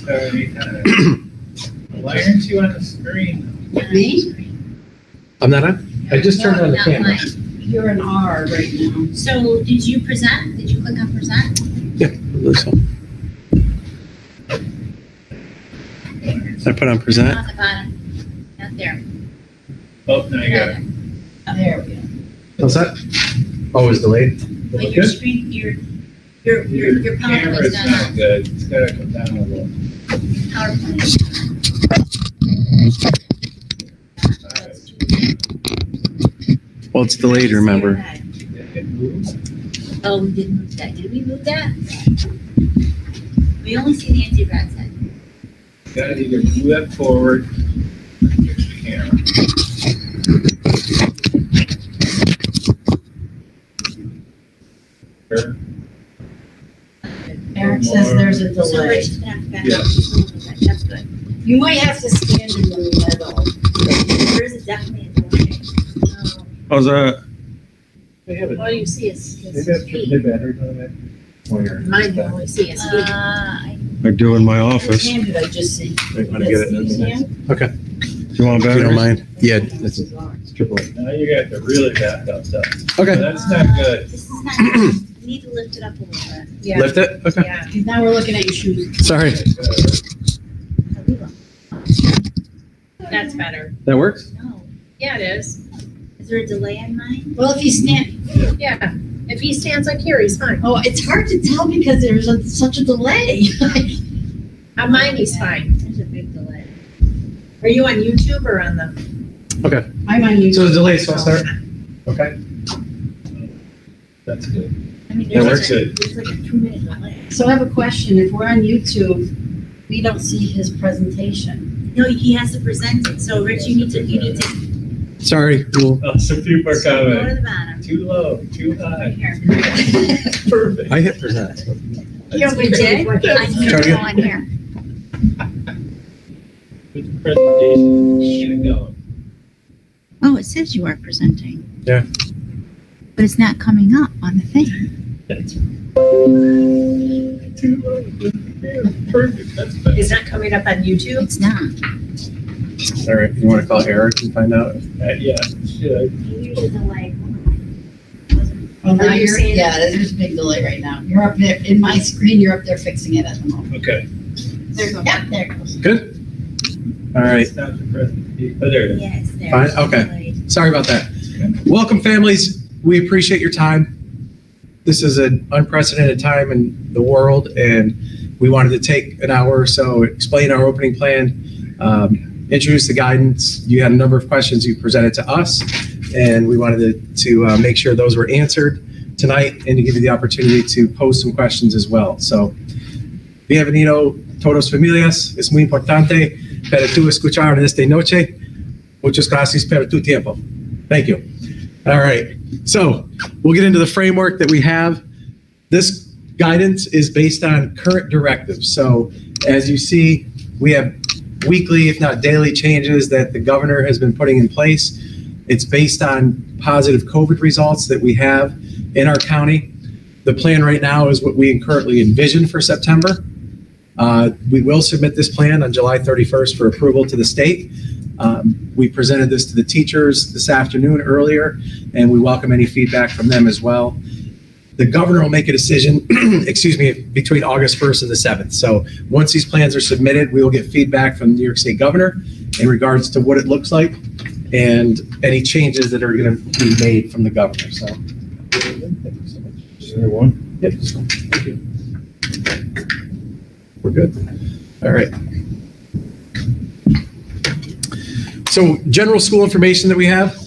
Sorry. Why aren't you on the screen? Me? I'm not on? I just turned on the Not camera. mine. You're an R right now. So did you present? Did you click on present? Yeah, I believe so. I put on present. Not at the bottom. Not there. Oh, now you got it. There we go. What's that? Oh, it's delayed? But your screen, your PowerPoint's Camera's not not on. good. It's gotta come down a little. PowerPoint. Well, it's delayed, remember. It moves. Oh, we didn't move that. Did we move that? We only see the empty red side. You gotta either move that forward or fix the camera. Sure. Eric says there's a So delay. Rich is gonna have to back Yeah. up. That's good. You might have to stand in the middle. There is definitely a delay. How's that? They have All you see is They got speed. batteries on that. Pointer. Mine, you only see is speed. I do in my Whose office. hand did I just see? Wait, wanna get it in Steve's the hand? Okay. You want batteries? You don't mind? Yeah, it's triple. Now you got to really back up though. Okay. That's not good. This is not, you need to lift it up a little bit. Yeah. Lift it? Okay. Yeah. Now we're looking at your shoes. Sorry. That's better. That works? No. Yeah, it is. Is there a delay on mine? Well, if you stand, Yeah. If he stands like here, he's fine. oh, it's hard to tell because there's such a delay. On mine, he's fine. There's a big delay. Are you on YouTube or on the? Okay. I'm on YouTube. So the delay, so I'll start? Okay. That's good. I mean, That there's works. there's like a 2-minute delay. So I have a question. If we're on YouTube, we don't see his presentation. No, he has to present it. So Rich, you need to Sorry. We'll, Oh, some people are go to coming. the bottom. Too low, too Right high. here. Perfect. I hit present. Yeah, we did. I need Try to to go on here. Put the presentation, get it going. Oh, it says you are presenting. Yeah. But it's not coming up on the thing. That's too low. Perfect, that's better. Is that coming up on YouTube? It's not. All right. You want to call Eric and find out? Yeah, should. There's a delay. Oh, now Are you you're, seeing yeah, there's a big delay right now. You're up there, in my screen, you're up there fixing it at the moment. Okay. There you go. Yeah, there it goes. Good? All right. Stop the presentation. Oh, there it is. Yeah, it's there. Fine, It's okay. delayed. Sorry about that. Welcome, families. We appreciate your time. This is an unprecedented time in the world, and we wanted to take an hour or so, explain our opening plan, introduce the guidance. You had a number of questions you presented to us, and we wanted to make sure those were answered tonight and to give you the opportunity to pose some questions as well. So, bienvenido todos familias. Es muy importante para tú escuchar en esta noche. Muchas gracias por tu tiempo. Thank you. All right. So we'll get into the framework that we have. This guidance is based on current directives. So as you see, we have weekly, if not daily, changes that the governor has been putting in place. It's based on positive COVID results that we have in our county. The plan right now is what we currently envision for September. We will submit this plan on July 31st for approval to the state. We presented this to the teachers this afternoon earlier, and we welcome any feedback from them as well. The governor will make a decision, between August 1st and the 7th. So once these plans are submitted, we will get feedback from the New York State governor in regards to what it looks like and any changes that are going to be made from the governor. So, thank you so much. Is there one? Yep, just one. Thank you. We're good. All right. So general school information that we have,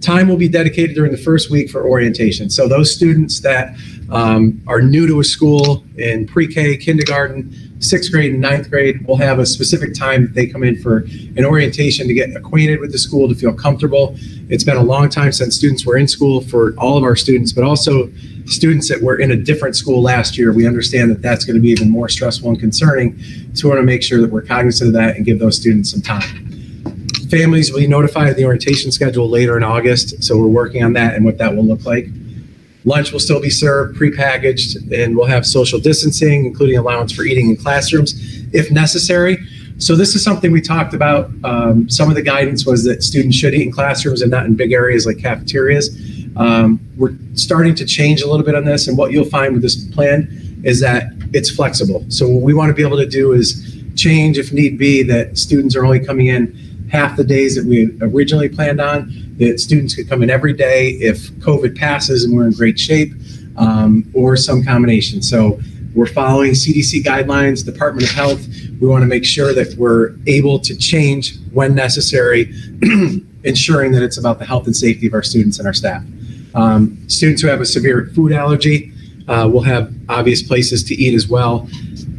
time will be dedicated during the first week for orientation. So those students that are new to a school in pre-K, kindergarten, 6th grade and 9th grade will have a specific time that they come in for an orientation to get acquainted with the school, to feel comfortable. It's been a long time since students were in school for all of our students, but also students that were in a different school last year. We understand that that's going to be even more stressful and concerning. So we want to make sure that we're cognizant of that and give those students some time. Families will be notified of the orientation schedule later in August, so we're working on that and what that will look like. Lunch will still be served, prepackaged, and we'll have social distancing, including allowance for eating in classrooms if necessary. So this is something we talked about. Some of the guidance was that students should eat in classrooms and not in big areas like cafeterias. We're starting to change a little bit on this, and what you'll find with this plan is that it's flexible. So what we want to be able to do is change, if need be, that students are only coming in half the days that we originally planned on, that students could come in every day if COVID passes and we're in great shape, or some combination. So we're following CDC guidelines, Department of Health. We want to make sure that we're able to change when necessary, ensuring that it's about the health and safety of our students and our staff. Students who have a severe food allergy will have obvious places to eat as well.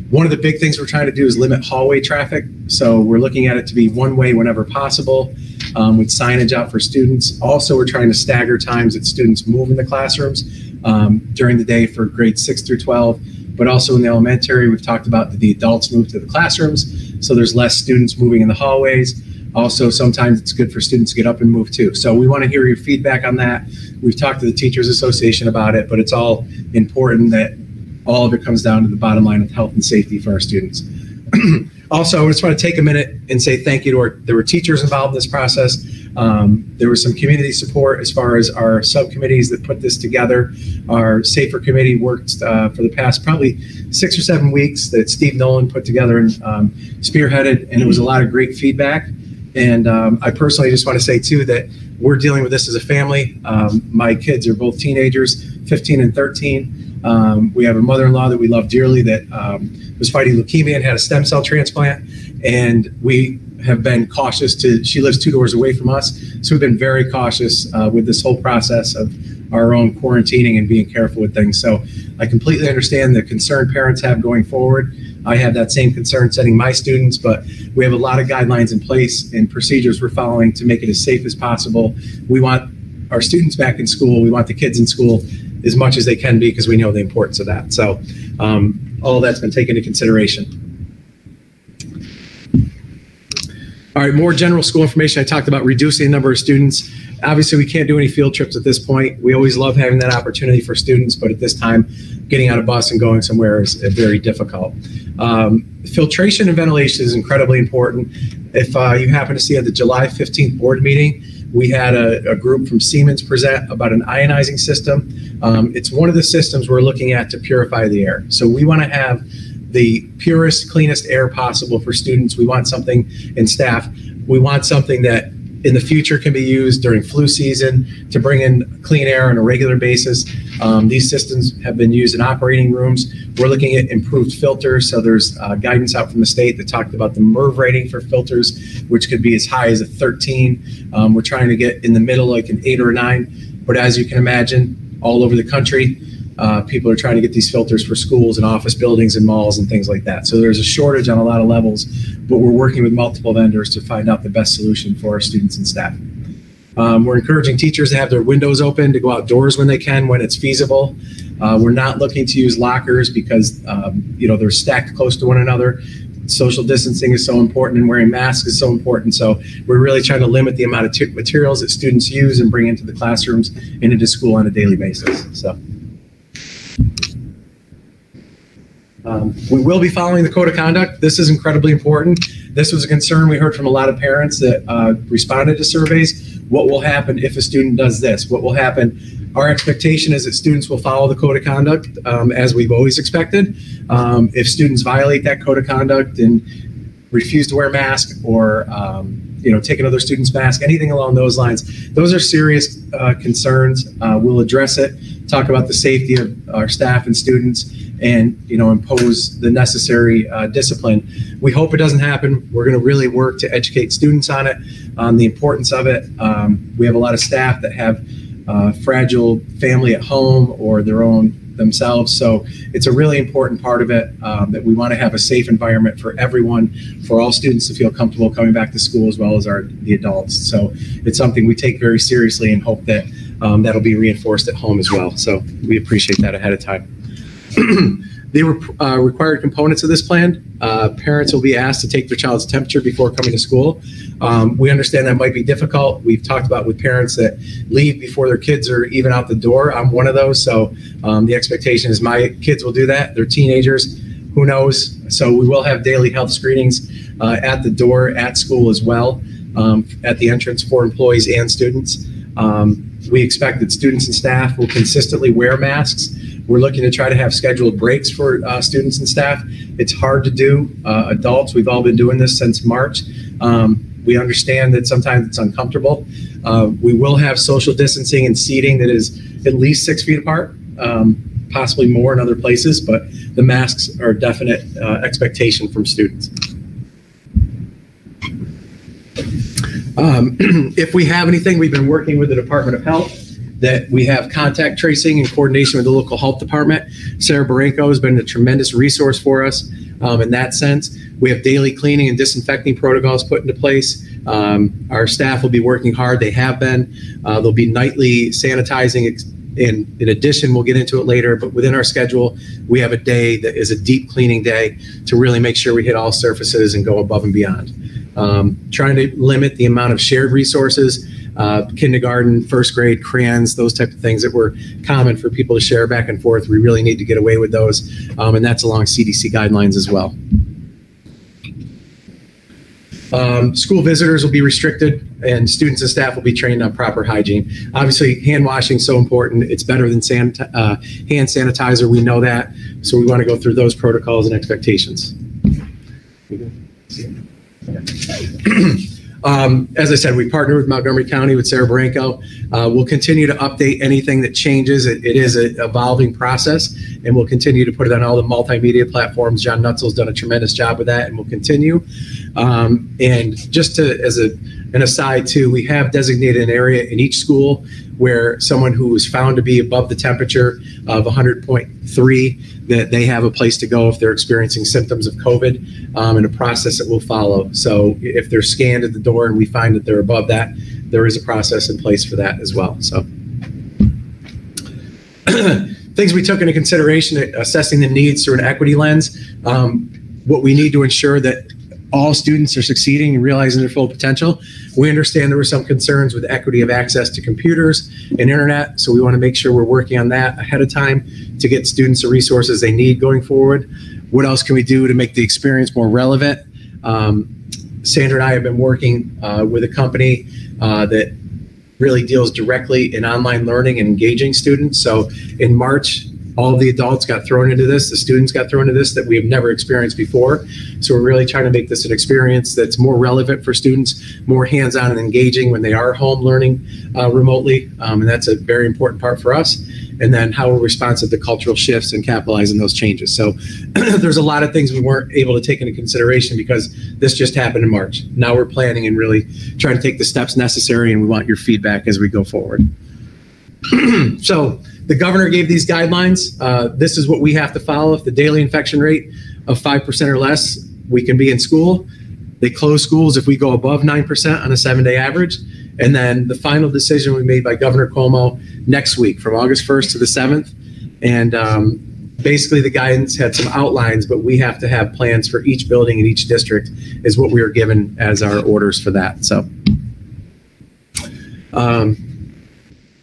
One of the big things we're trying to do is limit hallway traffic. So we're looking at it to be one way whenever possible, with signage out for students. Also, we're trying to stagger times that students move in the classrooms during the day for grades 6 through 12. But also in the elementary, we've talked about that the adults move to the classrooms, so there's less students moving in the hallways. Also, sometimes it's good for students to get up and move too. So we want to hear your feedback on that. We've talked to the Teachers Association about it, but it's all important that all of it comes down to the bottom line of health and safety for our students. Also, I just want to take a minute and say thank you to there were teachers involved in this process. There was some community support as far as our subcommittees that put this together. Our SAFER committee worked for the past probably 6 or 7 weeks that Steve Nolan put together and spearheaded, and it was a lot of great feedback. And I personally just want to say too that we're dealing with this as a family. My kids are both teenagers, 15 and 13. We have a mother-in-law that we love dearly that was fighting leukemia and had a stem cell transplant. And we have been cautious she lives 2 doors away from us. So we've been very cautious with this whole process of our own quarantining and being careful with things. So I completely understand the concern parents have going forward. I have that same concern sending my students, but we have a lot of guidelines in place and procedures we're following to make it as safe as possible. We want our students back in school. We want the kids in school as much as they can be because we know the importance of that. So all of that's been taken into consideration. All right, more general school information. I talked about reducing the number of students. Obviously, we can't do any field trips at this point. We always love having that opportunity for students, but at this time, getting on a bus and going somewhere is very difficult. Filtration and ventilation is incredibly important. If you happen to see at the July 15th board meeting, we had a group from Siemens present about an ionizing system. It's one of the systems we're looking at to purify the air. So we want to have the purest, cleanest air possible for students. We want something, and staff, we want something that in the future can be used during flu season to bring in clean air on a regular basis. These systems have been used in operating rooms. We're looking at improved filters. So there's guidance out from the state that talked about the MERV rating for filters, which could be as high as a 13. We're trying to get in the middle, like an 8 or a 9. But as you can imagine, all over the country, people are trying to get these filters for schools and office buildings and malls and things like that. So there's a shortage on a lot of levels, but we're working with multiple vendors to find out the best solution for our students and staff. We're encouraging teachers to have their windows open, to go outdoors when they can, when it's feasible. We're not looking to use lockers because, they're stacked close to one another. Social distancing is so important and wearing masks is so important. So we're really trying to limit the amount of materials that students use and bring into the classrooms and into school on a daily basis. So. We will be following the code of conduct. This is incredibly important. This was a concern we heard from a lot of parents that responded to surveys. What will happen if a student does this? What will happen? Our expectation is that students will follow the code of conduct as we've always expected. If students violate that code of conduct and refuse to wear a mask or take another student's mask, anything along those lines, those are serious concerns. We'll address it, talk about the safety of our staff and students, and impose the necessary discipline. We hope it doesn't happen. We're going to really work to educate students on it, on the importance of it. We have a lot of staff that have fragile family at home or their own themselves, so it's a really important part of it that we want to have a safe environment for everyone, for all students to feel comfortable coming back to school as well as the adults. So it's something we take very seriously and hope that that'll be reinforced at home as well. So we appreciate that ahead of time. The required components of this plan, parents will be asked to take their child's temperature before coming to school. We understand that might be difficult. We've talked about with parents that leave before their kids are even out the door. I'm one of those, so the expectation is my kids will do that. They're teenagers. who knows? So we will have daily health screenings at the door at school as well, at the entrance for employees and students. We expect that students and staff will consistently wear masks. We're looking to try to have scheduled breaks for students and staff. It's hard to do. Adults, we've all been doing this since March. We understand that sometimes it's uncomfortable. We will have social distancing and seating that is at least 6 feet apart, possibly more in other places, but the masks are a definite expectation from students. If we have anything, we've been working with the Department of Health, that we have contact tracing in coordination with the local health department. Sarah Barenko has been a tremendous resource for us in that sense. We have daily cleaning and disinfecting protocols put into place. Our staff will be working hard. They have been. There'll be nightly sanitizing. In addition, we'll get into it later, but within our schedule, we have a day that is a deep cleaning day to really make sure we hit all surfaces and go above and beyond. Trying to limit the amount of shared resources, kindergarten, first grade, crayons, those type of things that were common for people to share back and forth. We really need to get away with those, and that's along CDC guidelines as well. School visitors will be restricted, and students and staff will be trained on proper hygiene. Obviously, hand washing is so important. It's better than hand sanitizer. We know that, so we want to go through those protocols and expectations. As I said, we partner with Montgomery County, with Sarah Barenko. We'll continue to update anything that changes. It is an evolving process, and we'll continue to put it on all the multimedia platforms. John Nutzel's done a tremendous job with that, and we'll continue. And just as an aside too, we have designated an area in each school where someone who was found to be above the temperature of 100.3, that they have a place to go if they're experiencing symptoms of COVID, and a process that will follow. So if they're scanned at the door and we find that they're above that, there is a process in place for that as well. So things we took into consideration, assessing the needs through an equity lens, what we need to ensure that all students are succeeding and realizing their full potential. We understand there were some concerns with equity of access to computers and internet, so we want to make sure we're working on that ahead of time to get students the resources they need going forward. What else can we do to make the experience more relevant? Sandra and I have been working with a company that really deals directly in online learning and engaging students. So in March, all of the adults got thrown into this, the students got thrown into this that we have never experienced before. So we're really trying to make this an experience that's more relevant for students, more hands-on and engaging when they are home learning remotely. And that's a very important part for us. And then how we're responsive to cultural shifts and capitalizing those changes. So there's a lot of things we weren't able to take into consideration because this just happened in March. Now we're planning and really trying to take the steps necessary, and we want your feedback as we go forward. So the governor gave these guidelines. This is what we have to follow. If the daily infection rate of 5% or less, we can be in school. They close schools if we go above 9% on a 7-day average. And then the final decision will be made by Governor Cuomo next week from August 1st to the 7th. And basically the guidance had some outlines, but we have to have plans for each building in each district is what we were given as our orders for that. So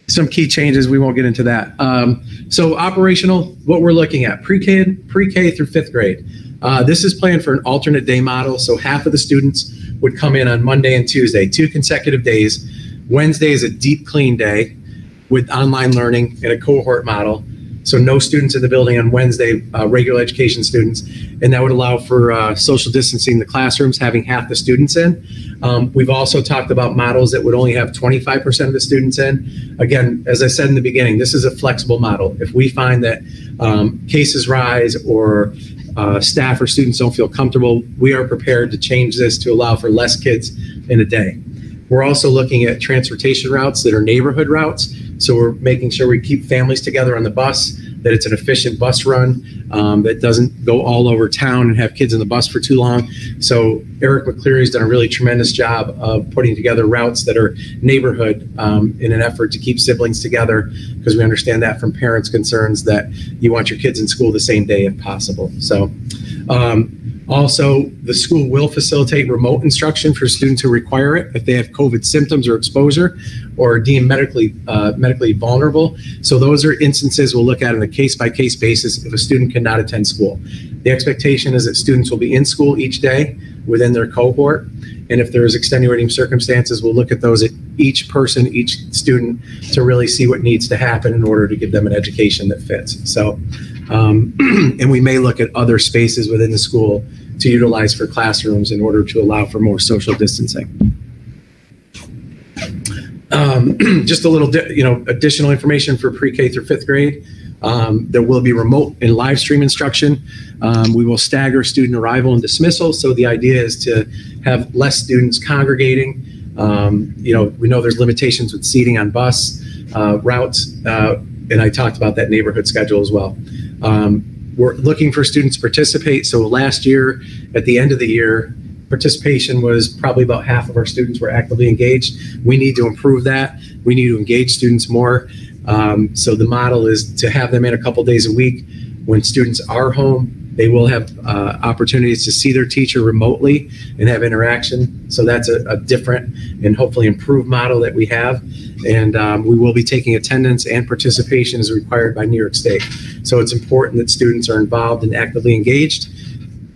some key changes, we won't get into that. So operational, what we're looking at, pre-K through 5th grade. This is planned for an alternate day model. So half of the students would come in on Monday and Tuesday, 2 consecutive days. Wednesday is a deep clean day with online learning and a cohort model. So no students in the building on Wednesday, regular education students. And that would allow for social distancing in the classrooms, having half the students in. We've also talked about models that would only have 25% of the students in. Again, as I said in the beginning, this is a flexible model. If we find that cases rise or staff or students don't feel comfortable, we are prepared to change this to allow for less kids in a day. We're also looking at transportation routes that are neighborhood routes. So we're making sure we keep families together on the bus, that it's an efficient bus run, that doesn't go all over town and have kids in the bus for too long. So Eric McCleary's done a really tremendous job of putting together routes that are neighborhood in an effort to keep siblings together, because we understand that from parents' concerns that you want your kids in school the same day if possible. So Also, the school will facilitate remote instruction for students who require it if they have COVID symptoms or exposure or are deemed medically vulnerable. So those are instances we'll look at on a case-by-case basis if a student cannot attend school. The expectation is that students will be in school each day within their cohort. And if there's extenuating circumstances, we'll look at those at each person, each student, to really see what needs to happen in order to give them an education that fits. So, and we may look at other spaces within the school to utilize for classrooms in order to allow for more social distancing. Just a little, additional information for pre-K through fifth grade. There will be remote and live stream instruction. We will stagger student arrival and dismissal. So the idea is to have less students congregating. We know there's limitations with seating on bus routes, and I talked about that neighborhood schedule as well. We're looking for students to participate. So last year, at the end of the year, participation was probably about half of our students were actively engaged. We need to improve that. We need to engage students more. So the model is to have them in a couple days a week. When students are home, they will have opportunities to see their teacher remotely and have interaction. So that's a different and hopefully improved model that we have. And we will be taking attendance, and participation is required by New York State. So it's important that students are involved and actively engaged.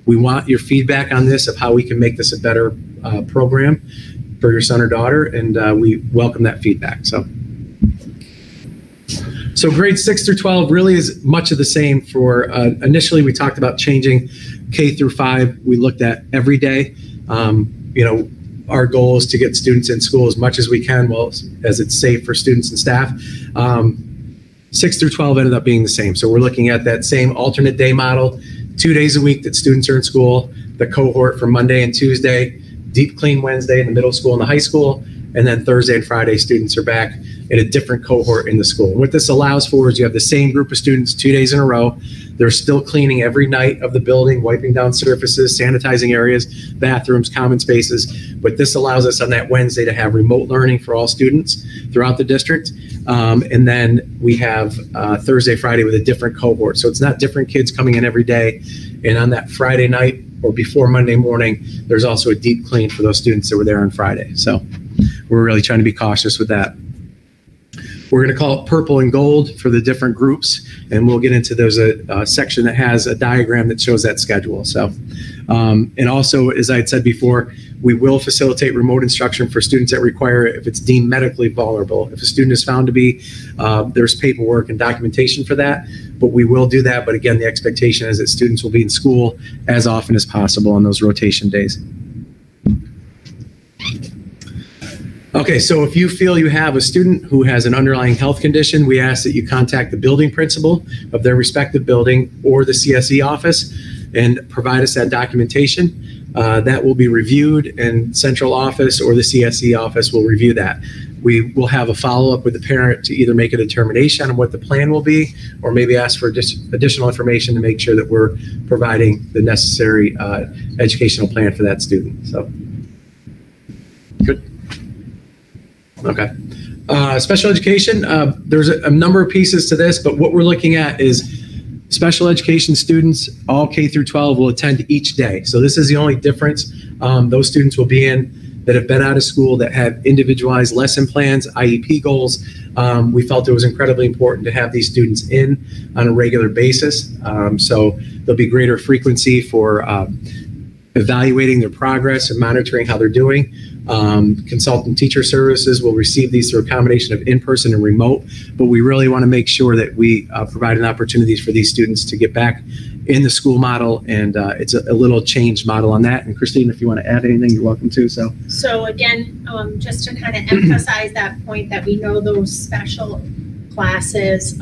We want your feedback on this of how we can make this a better program for your son or daughter, and we welcome that feedback. So grades 6 through 12 really is much of the same. For initially we talked about changing K through 5. We looked at every day. Our goal is to get students in school as much as we can, as it's safe for students and staff. 6 through 12 ended up being the same. So we're looking at that same alternate day model, 2 days a week that students are in school, the cohort for Monday and Tuesday, deep clean Wednesday in the middle school and the high school, and then Thursday and Friday students are back in a different cohort in the school. What this allows for is you have the same group of students 2 days in a row. They're still cleaning every night of the building, wiping down surfaces, sanitizing areas, bathrooms, common spaces. But this allows us on that Wednesday to have remote learning for all students throughout the district. And then we have Thursday, Friday with a different cohort. So it's not different kids coming in every day. And on that Friday night or before Monday morning, there's also a deep clean for those students that were there on Friday. So we're really trying to be cautious with that. We're going to call it purple and gold for the different groups, and we'll get into there's a section that has a diagram that shows that schedule. So, and also, as I had said before, we will facilitate remote instruction for students that require it if it's deemed medically vulnerable. If a student is found to be, there's paperwork and documentation for that, but we will do that. But again, the expectation is that students will be in school as often as possible on those rotation days. Okay, so if you feel you have a student who has an underlying health condition, we ask that you contact the building principal of their respective building or the CSE office and provide us that documentation. That will be reviewed, and central office or the CSE office will review that. We will have a follow-up with the parent to either make a determination on what the plan will be, or maybe ask for additional information to make sure that we're providing the necessary educational plan for that student. So, good. Okay. Special education, there's a number of pieces to this, but what we're looking at is special education students, all K through 12, will attend each day. So this is the only difference. Those students will be in that have been out of school, that have individualized lesson plans, IEP goals. We felt it was incredibly important to have these students in on a regular basis. So there'll be greater frequency for evaluating their progress and monitoring how they're doing. Consultant teacher services will receive these through a combination of in-person and remote, but we really want to make sure that we provide an opportunities for these students to get back in the school model, and it's a little changed model on that. And Christine, if you want to add anything, you're welcome to. So again, just to kind of emphasize that point that we know those special classes,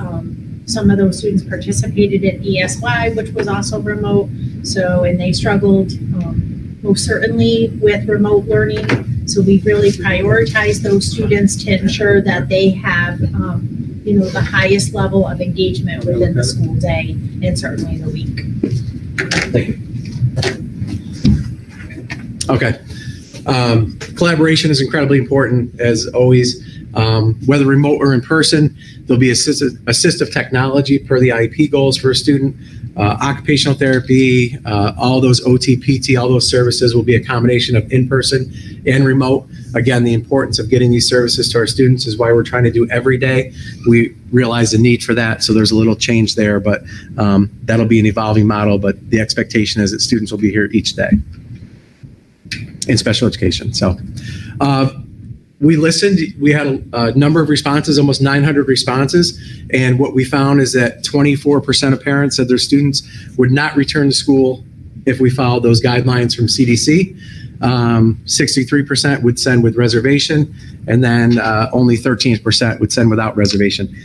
some of those students participated in ESY, which was also remote. So, and they struggled most certainly with remote learning. So we really prioritize those students to ensure that they have, the highest level of engagement within the school day and certainly the week. Thank you. Okay. Collaboration is incredibly important, as always. Whether remote or in person, there'll be assistive technology per the IEP goals for a student. Occupational therapy, all those OT, PT, all those services will be a combination of in-person and remote. Again, the importance of getting these services to our students is why we're trying to do every day. We realize the need for that, so there's a little change there, but that'll be an evolving model, but the expectation is that students will be here each day in special education. So we listened, we had a number of responses, almost 900 responses, and what we found is that 24% of parents said their students would not return to school if we followed those guidelines from CDC. 63% would send with reservation, and then only 13% would send without reservation.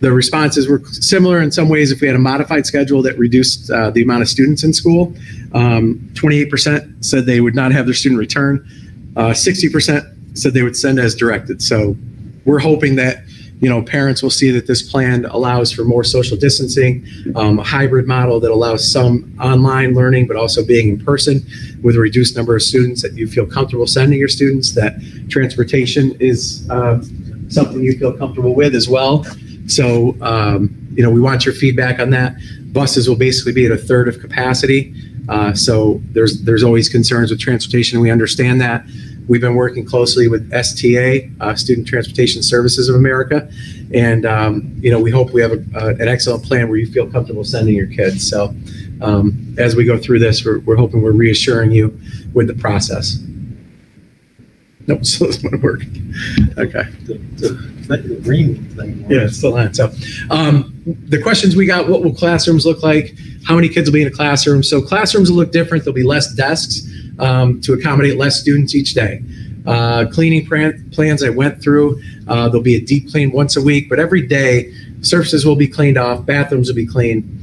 The responses were similar in some ways if we had a modified schedule that reduced the amount of students in school. 28% said they would not have their student return. 60% said they would send as directed. So we're hoping that, parents will see that this plan allows for more social distancing, a hybrid model that allows some online learning, but also being in person with a reduced number of students, that you feel comfortable sending your students, that transportation is something you feel comfortable with as well. So, we want your feedback on that. Buses will basically be at a third of capacity. So there's always concerns with transportation. We understand that. We've been working closely with STA, Student Transportation Services of America, and we hope we have an excellent plan where you feel comfortable sending your kids. So as we go through this, we're hoping we're reassuring you with the process. Nope, still doesn't want to work. Okay. The green thing. Yeah, it's still on. So the questions we got: what will classrooms look like? How many kids will be in a classroom? So classrooms will look different. There'll be less desks to accommodate less students each day. Cleaning plans I went through. There'll be a deep clean once a week, but every day surfaces will be cleaned off, bathrooms will be cleaned,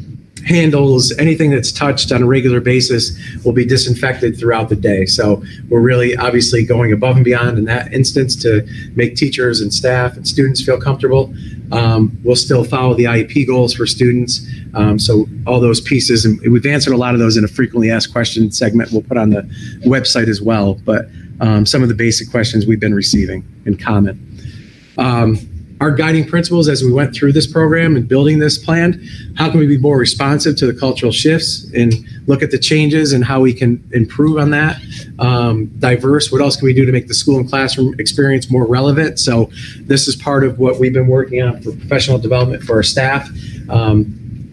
handles, anything that's touched on a regular basis will be disinfected throughout the day. So we're really obviously going above and beyond in that instance to make teachers and staff and students feel comfortable. We'll still follow the IEP goals for students. So all those pieces, and we've answered a lot of those in a frequently asked questions segment we'll put on the website as well. But some of the basic questions we've been receiving in comment. Our guiding principles as we went through this program and building this plan: how can we be more responsive to the cultural shifts and look at the changes and how we can improve on that? Diverse, what else can we do to make the school and classroom experience more relevant? So this is part of what we've been working on for professional development for our staff.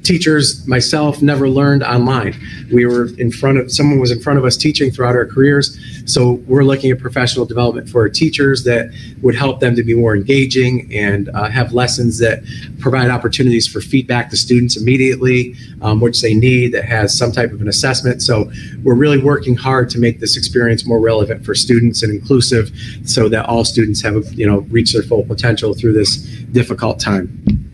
Teachers, myself, never learned online. Someone was in front of us teaching throughout our careers. So we're looking at professional development for our teachers that would help them to be more engaging and have lessons that provide opportunities for feedback to students immediately, which they need, that has some type of an assessment. So we're really working hard to make this experience more relevant for students and inclusive so that all students have, reach their full potential through this difficult time.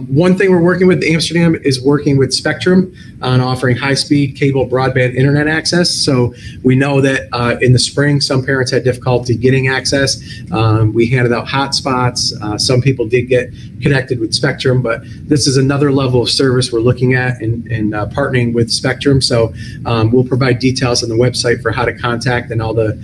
One thing we're working with Amsterdam is working with Spectrum on offering high-speed cable broadband internet access. So we know that in the spring, some parents had difficulty getting access. We handed out hotspots. Some people did get connected with Spectrum, but this is another level of service we're looking at in partnering with Spectrum. So we'll provide details on the website for how to contact and all the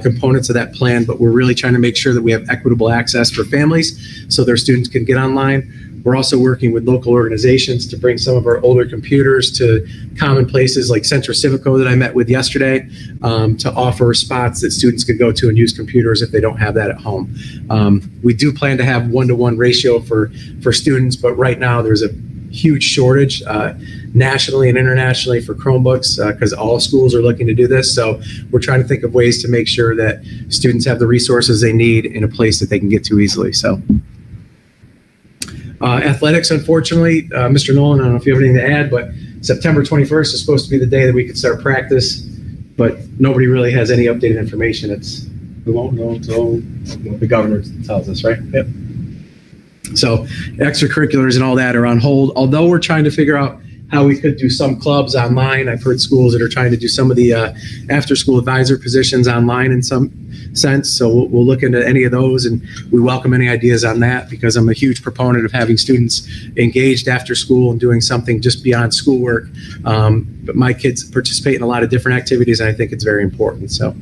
components of that plan, but we're really trying to make sure that we have equitable access for families so their students can get online. We're also working with local organizations to bring some of our older computers to common places like Centro Civico that I met with yesterday, to offer spots that students could go to and use computers if they don't have that at home. We do plan to have 1-to-1 ratio for students, but right now there's a huge shortage nationally and internationally for Chromebooks because all schools are looking to do this. So we're trying to think of ways to make sure that students have the resources they need in a place that they can get to easily. So. Athletics, unfortunately, Mr. Nolan, I don't know if you have anything to add, but September 21st is supposed to be the day that we could start practice, but nobody really has any updated information. We won't know until the governor tells us, right? Yep. So extracurriculars and all that are on hold, although we're trying to figure out how we could do some clubs online. I've heard schools that are trying to do some of the after-school advisor positions online in some sense. So we'll look into any of those, and we welcome any ideas on that because I'm a huge proponent of having students engaged after school and doing something just beyond schoolwork. But my kids participate in a lot of different activities, and I think it's very important. So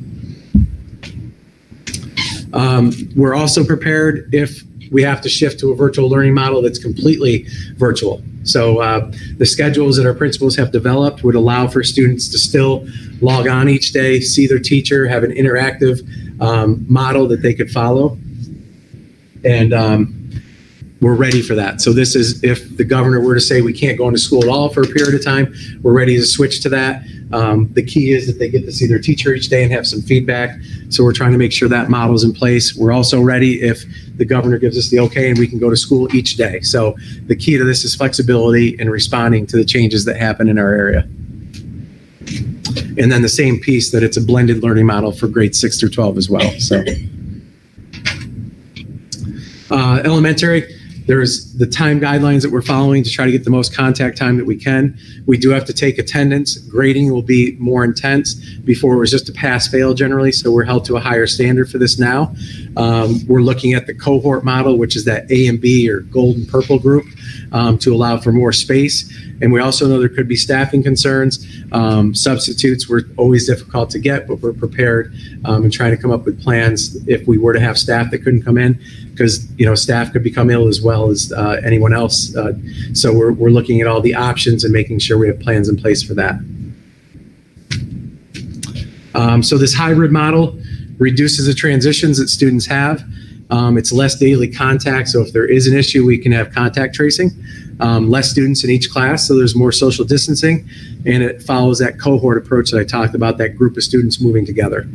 We're also prepared if we have to shift to a virtual learning model that's completely virtual. So the schedules that our principals have developed would allow for students to still log on each day, see their teacher, have an interactive model that they could follow. And we're ready for that. So this is if the governor were to say we can't go into school at all for a period of time, we're ready to switch to that. The key is that they get to see their teacher each day and have some feedback. So we're trying to make sure that model's in place. We're also ready if the governor gives us the okay and we can go to school each day. So the key to this is flexibility and responding to the changes that happen in our area. And then the same piece that it's a blended learning model for grades 6 through 12 as well. So elementary, there's the time guidelines that we're following to try to get the most contact time that we can. We do have to take attendance. Grading will be more intense. Before it was just a pass-fail generally, so we're held to a higher standard for this now. We're looking at the cohort model, which is that A and B or gold and purple group, to allow for more space. And we also know there could be staffing concerns. Substitutes were always difficult to get, but we're prepared and trying to come up with plans if we were to have staff that couldn't come in, because staff could become ill as well as anyone else. So we're looking at all the options and making sure we have plans in place for that. So this hybrid model reduces the transitions that students have. It's less daily contact, so if there is an issue, we can have contact tracing. Less students in each class, so there's more social distancing, and it follows that cohort approach that I talked about, that group of students moving together.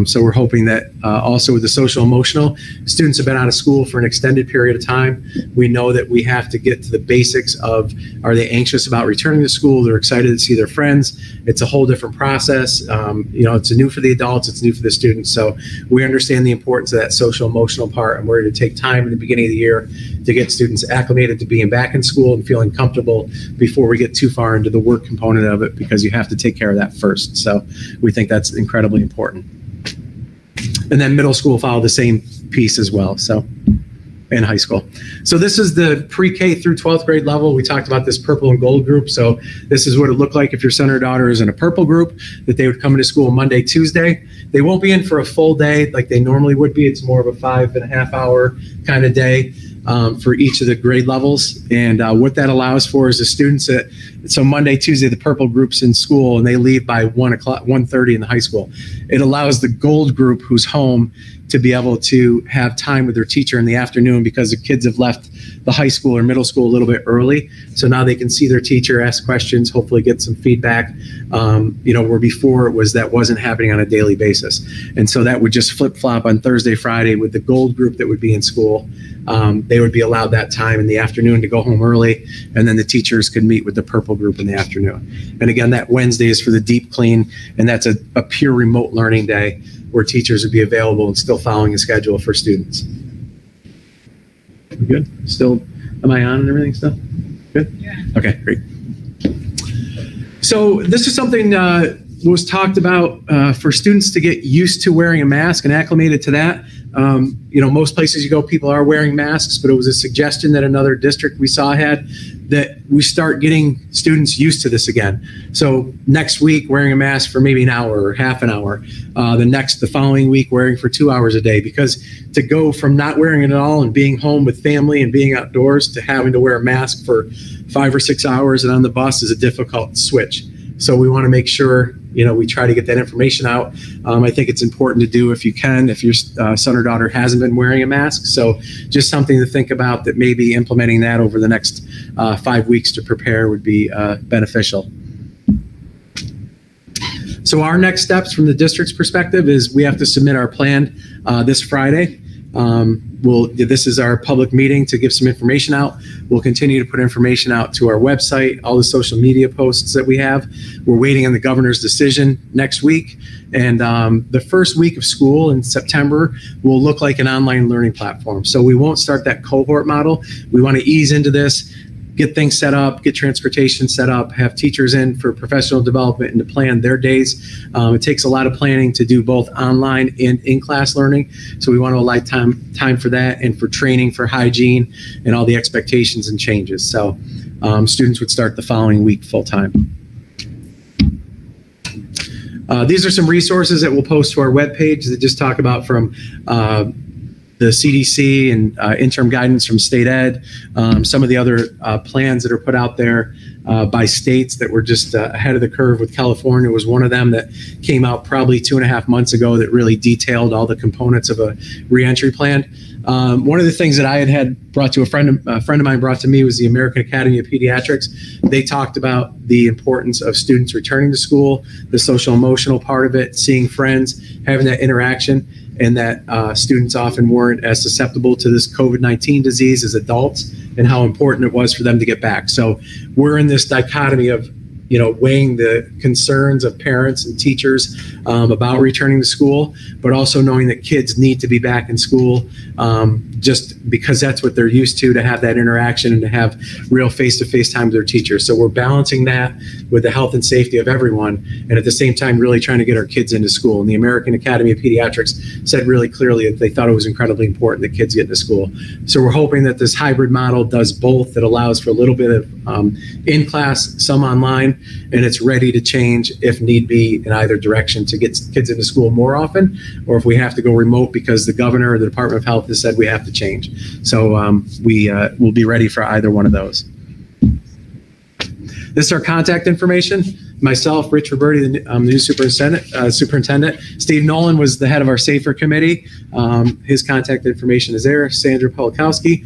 So we're hoping that also with the social emotional, students have been out of school for an extended period of time. We know that we have to get to the basics of, are they anxious about returning to school? They're excited to see their friends. It's a whole different process. It's new for the adults, it's new for the students. So we understand the importance of that social emotional part, and we're going to take time in the beginning of the year to get students acclimated to being back in school and feeling comfortable before we get too far into the work component of it, because you have to take care of that first. So we think that's incredibly important. And then middle school follow the same piece as well, so, and high school. So this is the pre-K through 12th grade level. We talked about this purple and gold group. So this is what it looked like if your son or daughter is in a purple group, that they would come into school Monday, Tuesday. They won't be in for a full day like they normally would be. It's more of a 5.5 hour kind of day for each of the grade levels. And what that allows for is the students that, so Monday, Tuesday, the purple group's in school and they leave by 1:30 in the high school. It allows the gold group who's home to be able to have time with their teacher in the afternoon, because the kids have left the high school or middle school a little bit early. So now they can see their teacher, ask questions, hopefully get some feedback, where before it was, that wasn't happening on a daily basis. And so that would just flip flop on Thursday, Friday with the gold group that would be in school. They would be allowed that time in the afternoon to go home early, and then the teachers could meet with the purple group in the afternoon. And again, that Wednesday is for the deep clean, and that's a pure remote learning day where teachers would be available and still following a schedule for students. We good? Still, am I on and everything still? Good? Yeah. Okay, great. So this is something was talked about for students to get used to wearing a mask and acclimated to that. Most places you go, people are wearing masks, but it was a suggestion that another district we saw had that we start getting students used to this again. So next week, wearing a mask for maybe an hour or half an hour. The following week, wearing for 2 hours a day, because to go from not wearing it at all and being home with family and being outdoors to having to wear a mask for 5 or 6 hours and on the bus is a difficult switch. So we want to make sure, we try to get that information out. I think it's important to do if you can, if your son or daughter hasn't been wearing a mask. So just something to think about, that maybe implementing that over the next 5 weeks to prepare would be beneficial. So our next steps from the district's perspective is we have to submit our plan this Friday. This is our public meeting to give some information out. We'll continue to put information out to our website, all the social media posts that we have. We're waiting on the governor's decision next week. And the first week of school in September will look like an online learning platform. So we won't start that cohort model. We want to ease into this, get things set up, get transportation set up, have teachers in for professional development and to plan their days. It takes a lot of planning to do both online and in-class learning. So we want to allow time for that and for training for hygiene and all the expectations and changes. So students would start the following week full-time. These are some resources that we'll post to our webpage that just talk about from the CDC and interim guidance from state ed, some of the other plans that are put out there by states that were just ahead of the curve. With California was one of them that came out probably 2.5 months ago that really detailed all the components of a reentry plan. One of the things that I had brought to a friend of mine brought to me was the American Academy of Pediatrics. They talked about the importance of students returning to school, the social emotional part of it, seeing friends, having that interaction, and that students often weren't as susceptible to this COVID-19 disease as adults, and how important it was for them to get back. So we're in this dichotomy of, weighing the concerns of parents and teachers about returning to school, but also knowing that kids need to be back in school just because that's what they're used to have that interaction and to have real face-to-face time with their teachers. So we're balancing that with the health and safety of everyone, and at the same time really trying to get our kids into school. And the American Academy of Pediatrics said really clearly that they thought it was incredibly important that kids get into school. So we're hoping that this hybrid model does both, that allows for a little bit of in-class, some online, and it's ready to change if need be in either direction to get kids into school more often, or if we have to go remote because the governor or the Department of Health has said we have to change. So we will be ready for either one of those. This is our contact information. Myself, Rich Roberti, the new superintendent. Steve Nolan was the head of our SAFER committee. His contact information is there. Sandra Polakowski,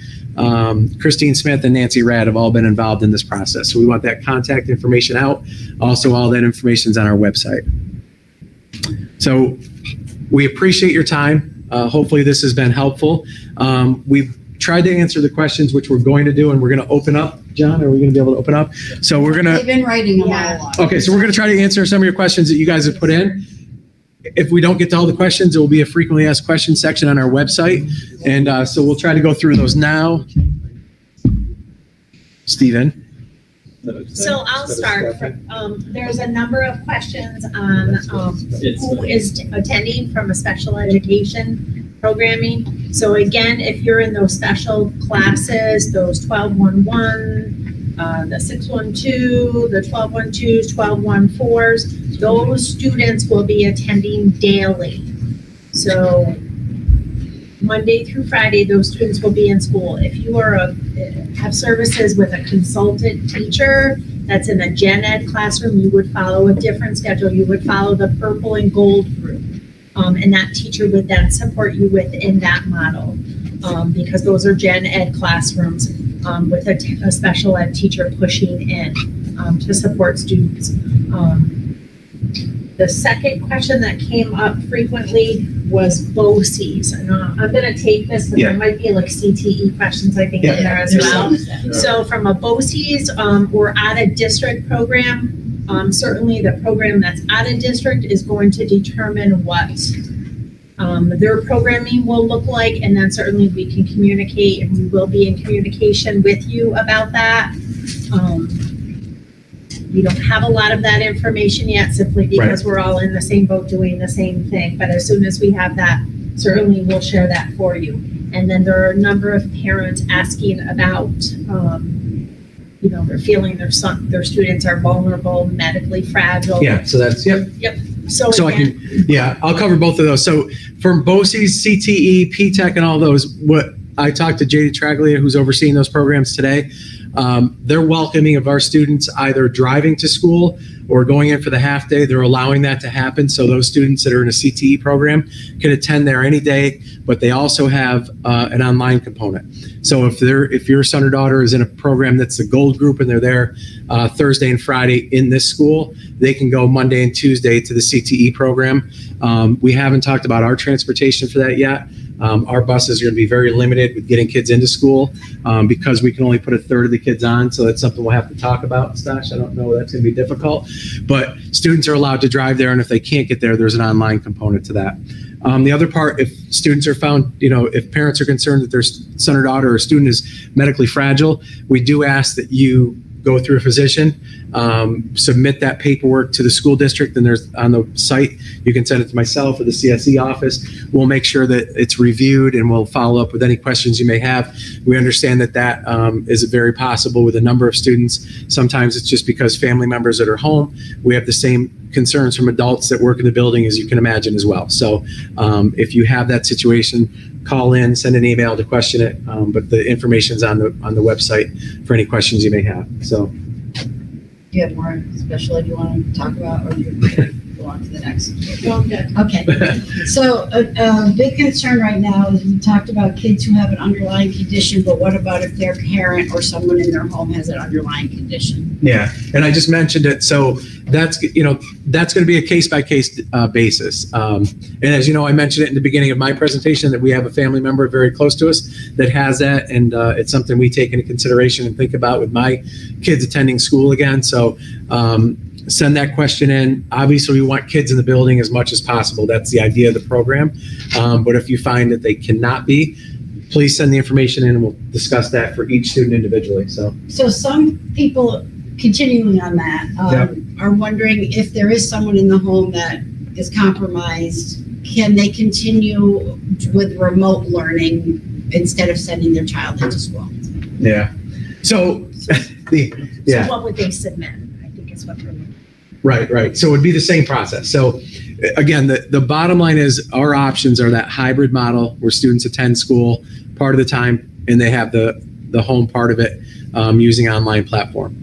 Christine Smith, and Nancy Rad have all been involved in this process. So we want that contact information out. Also, all that information is on our website. So we appreciate your time. Hopefully this has been helpful. We've tried to answer the questions, which we're going to do, and we're going to open up. John, are we going to be able to open up? So we're going to... They've been writing them all. Okay, so we're going to try to answer some of your questions that you guys have put in. If we don't get to all the questions, there will be a frequently asked questions section on our website. And so we'll try to go through those now. Stephen? So I'll start. There's a number of questions on who is attending from a special education programming. So again, if you're in those special classes, those 1211, the 612, the 1212s, 1214s, those students will be attending daily. So Monday through Friday, those students will be in school. If you are have services with a consultant teacher that's in a gen ed classroom, you would follow a different schedule. You would follow the purple and gold group. And that teacher would then support you within that model because those are gen ed classrooms with a special ed teacher pushing in to support students. The second question that came up frequently was BOCES. And I'm going to take this, but there might be like CTE questions, I think, in there as well. So from a BOCES or out of district program, certainly the program that's out of district is going to determine what their programming will look like. And then certainly we can communicate, and we will be in communication with you about that. We don't have a lot of that information yet, simply because we're all in the same boat doing the same thing. But as soon as we have that, certainly we'll share that for you. And then there are a number of parents asking about, they're feeling their students are vulnerable, medically fragile. Yeah, so that's, yep. So again, I'll cover both of those. So from BOCES, CTE, P-TECH, and all those, what I talked to JD Traglia, who's overseeing those programs today. They're welcoming of our students either driving to school or going in for the half day. They're allowing that to happen. So those students that are in a CTE program can attend there any day, but they also have an online component. So if your son or daughter is in a program that's the gold group and they're there Thursday and Friday in this school, they can go Monday and Tuesday to the CTE program. We haven't talked about our transportation for that yet. Our buses are going to be very limited with getting kids into school because we can only put a third of the kids on. So that's something we'll have to talk about, Stash. I don't know, that's going to be difficult. But students are allowed to drive there, and if they can't get there, there's an online component to that. The other part, if students are found, if parents are concerned that their son or daughter or student is medically fragile, we do ask that you go through a physician submit that paperwork to the school district, and there's on the site, you can send it to myself or the CSE office. We'll make sure that it's reviewed, and we'll follow up with any questions you may have. We understand that is very possible with a number of students. Sometimes it's just because family members that are home. We have the same concerns from adults that work in the building, as you can imagine as well. So if you have that situation, call in, send an email to question it. But the information's on the website for any questions you may have. So. Do you have more special ed you want to talk about, or do you go on to the next? Well, good. Okay. So a big concern right now is we talked about kids who have an underlying condition, but what about if their parent or someone in their home has an underlying condition? Yeah, and I just mentioned it. So that's going to be a case-by-case basis. And as you know, I mentioned it in the beginning of my presentation that we have a family member very close to us that has that, and it's something we take into consideration and think about with my kids attending school again. So send that question in. Obviously, we want kids in the building as much as possible. That's the idea of the program. But if you find that they cannot be, please send the information in, and we'll discuss that for each student individually. So some people, continuing on that, are wondering if there is someone in the home that is compromised, can they continue with remote learning instead of sending their child into school? Yeah. So So what would they submit? I think is what we're looking at. Right. So it would be the same process. So again, the bottom line is our options are that hybrid model where students attend school part of the time and they have the home part of it using online platform.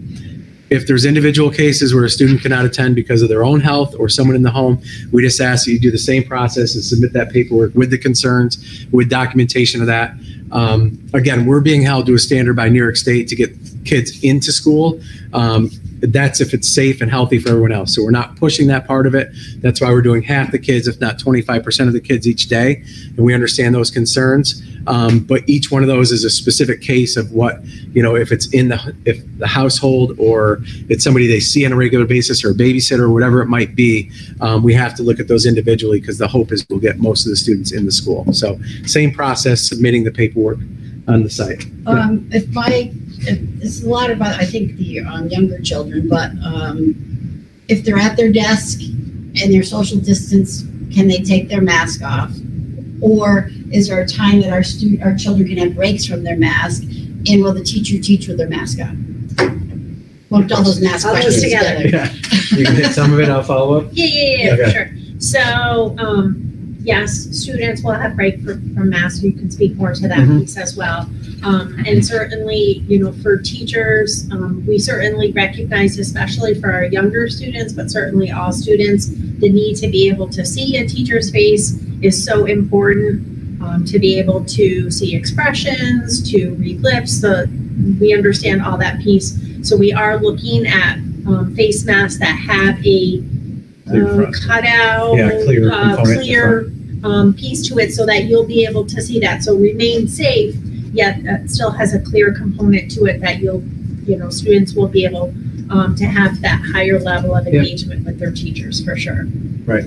If there's individual cases where a student cannot attend because of their own health or someone in the home, we just ask that you do the same process and submit that paperwork with the concerns, with documentation of that. Again, we're being held to a standard by New York State to get kids into school. That's if it's safe and healthy for everyone else. So we're not pushing that part of it. That's why we're doing half the kids, if not 25% of the kids each day. And we understand those concerns. But each one of those is a specific case of what, if it's if the household or it's somebody they see on a regular basis or a babysitter or whatever it might be, we have to look at those individually because the hope is we'll get most of the students in the school. So same process, submitting the paperwork on the site. It's a lot about, I think, the younger children, but if they're at their desk and they're social distance, can they take their mask off? Or is there a time that our children can have breaks from their mask, and will the teacher teach with their mask on? Lumped all those mask All those questions together. together. Yeah. You can hit some of it, I'll follow up. Yeah, Okay. for sure. So, yes, students will have break from masks. You can speak more to that piece as well. And certainly, for teachers, we certainly recognize, especially for our younger students, but certainly all students, the need to be able to see a teacher's face is so important. To be able to see expressions, to read lips, we understand all that piece. So we are looking at face masks that have a cutout, clear component. clear piece to it so that you'll be able to see that. So remain safe, yet it still has a clear component to it that students will be able to have that higher level of engagement with their teachers for sure. Right.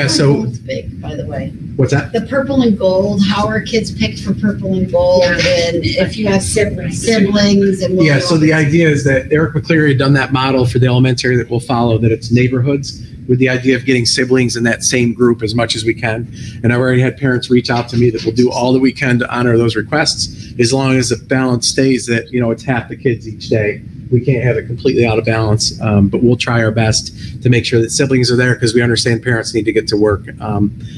So it's big, by the way. What's that? The purple and gold, how are kids picked for purple and gold? Yeah. And if you have Siblings. and Yeah, so the idea is that Eric McCleary had done that model for the elementary that we'll follow, that it's neighborhoods with the idea of getting siblings in that same group as much as we can. And I've already had parents reach out to me that we'll do all that we can to honor those requests, as long as the balance stays that, it's half the kids each day. We can't have it completely out of balance, but we'll try our best to make sure that siblings are there because we understand parents need to get to work.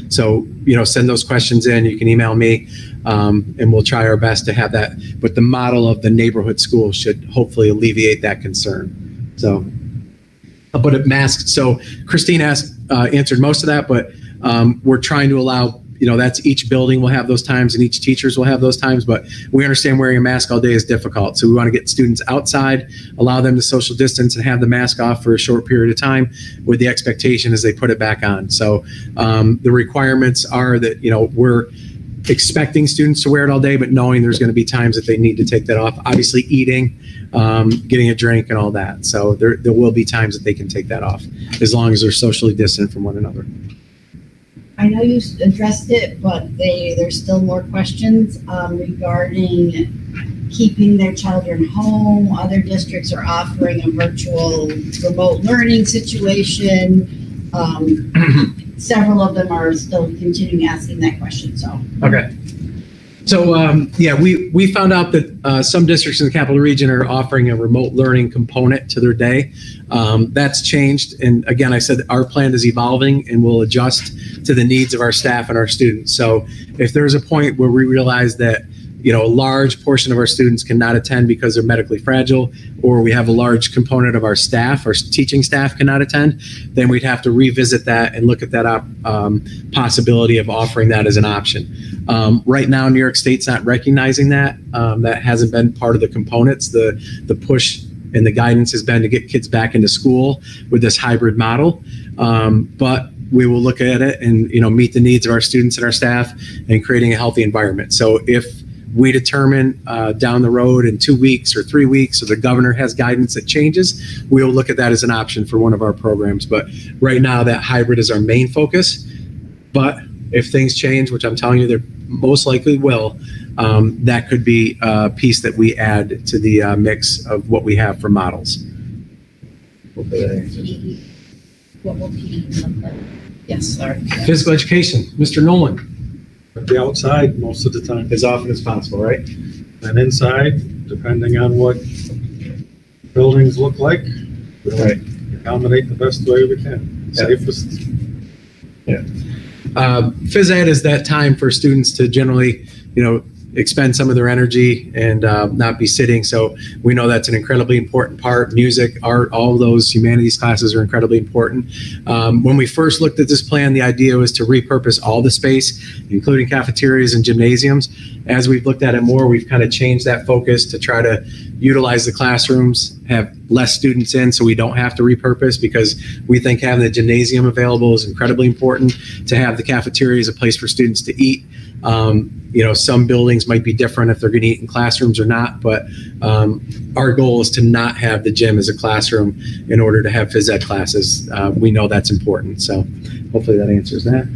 So, send those questions in. You can email me, and we'll try our best to have that. But the model of the neighborhood school should hopefully alleviate that concern. So, but it masks. So Christine answered most of that, but we're trying to allow, that's each building will have those times and each teachers will have those times, but we understand wearing a mask all day is difficult. So we want to get students outside, allow them to social distance and have the mask off for a short period of time with the expectation as they put it back on. So the requirements are that, we're expecting students to wear it all day, but knowing there's going to be times that they need to take that off. Obviously eating, getting a drink and all that. So there will be times that they can take that off as long as they're socially distant from one another. I know you addressed it, but there's still more questions regarding keeping their children home. Other districts are offering a virtual remote learning situation. Several of them are still continuing asking that question, so. Okay. So, yeah, we found out that some districts in the capital region are offering a remote learning component to their day. That's changed. And again, I said our plan is evolving and will adjust to the needs of our staff and our students. So if there's a point where we realize that, you know, a large portion of our students cannot attend because they're medically fragile, or we have a large component of our staff, our teaching staff cannot attend, then we'd have to revisit that and look at that possibility of offering that as an option. Right now, New York State's not recognizing that. That hasn't been part of the components. The push and the guidance has been to get kids back into school with this hybrid model. But we will look at it and, you know, meet the needs of our students and our staff and creating a healthy environment. So if we determine down the road in 2 weeks or 3 weeks, or the governor has guidance that changes, we'll look at that as an option for one of our programs. But right now, that hybrid is our main focus. But if things change, which I'm telling you they most likely will, that could be a piece that we add to the mix of what we have for models. Hopefully that answers. What will PD look like? Yes, sorry. Physical education, Mr. Nolan, At the outside most of the time, as often as possible, right? and inside, depending on what buildings look like, we'll Right. accommodate the best way we can, Yeah. safest. Phys ed is that time for students to generally, you know, expend some of their energy and not be sitting. So we know that's an incredibly important part. Music, art, all those humanities classes are incredibly important. When we first looked at this plan, the idea was to repurpose all the space, including cafeterias and gymnasiums. As we've looked at it more, we've kind of changed that focus to try to utilize the classrooms, have less students in so we don't have to repurpose, because we think having the gymnasium available is incredibly important, to have the cafeteria as a place for students to eat. You know, some buildings might be different if they're going to eat in classrooms or not, but our goal is to not have the gym as a classroom in order to have phys ed classes. We know that's important, so hopefully that answers that.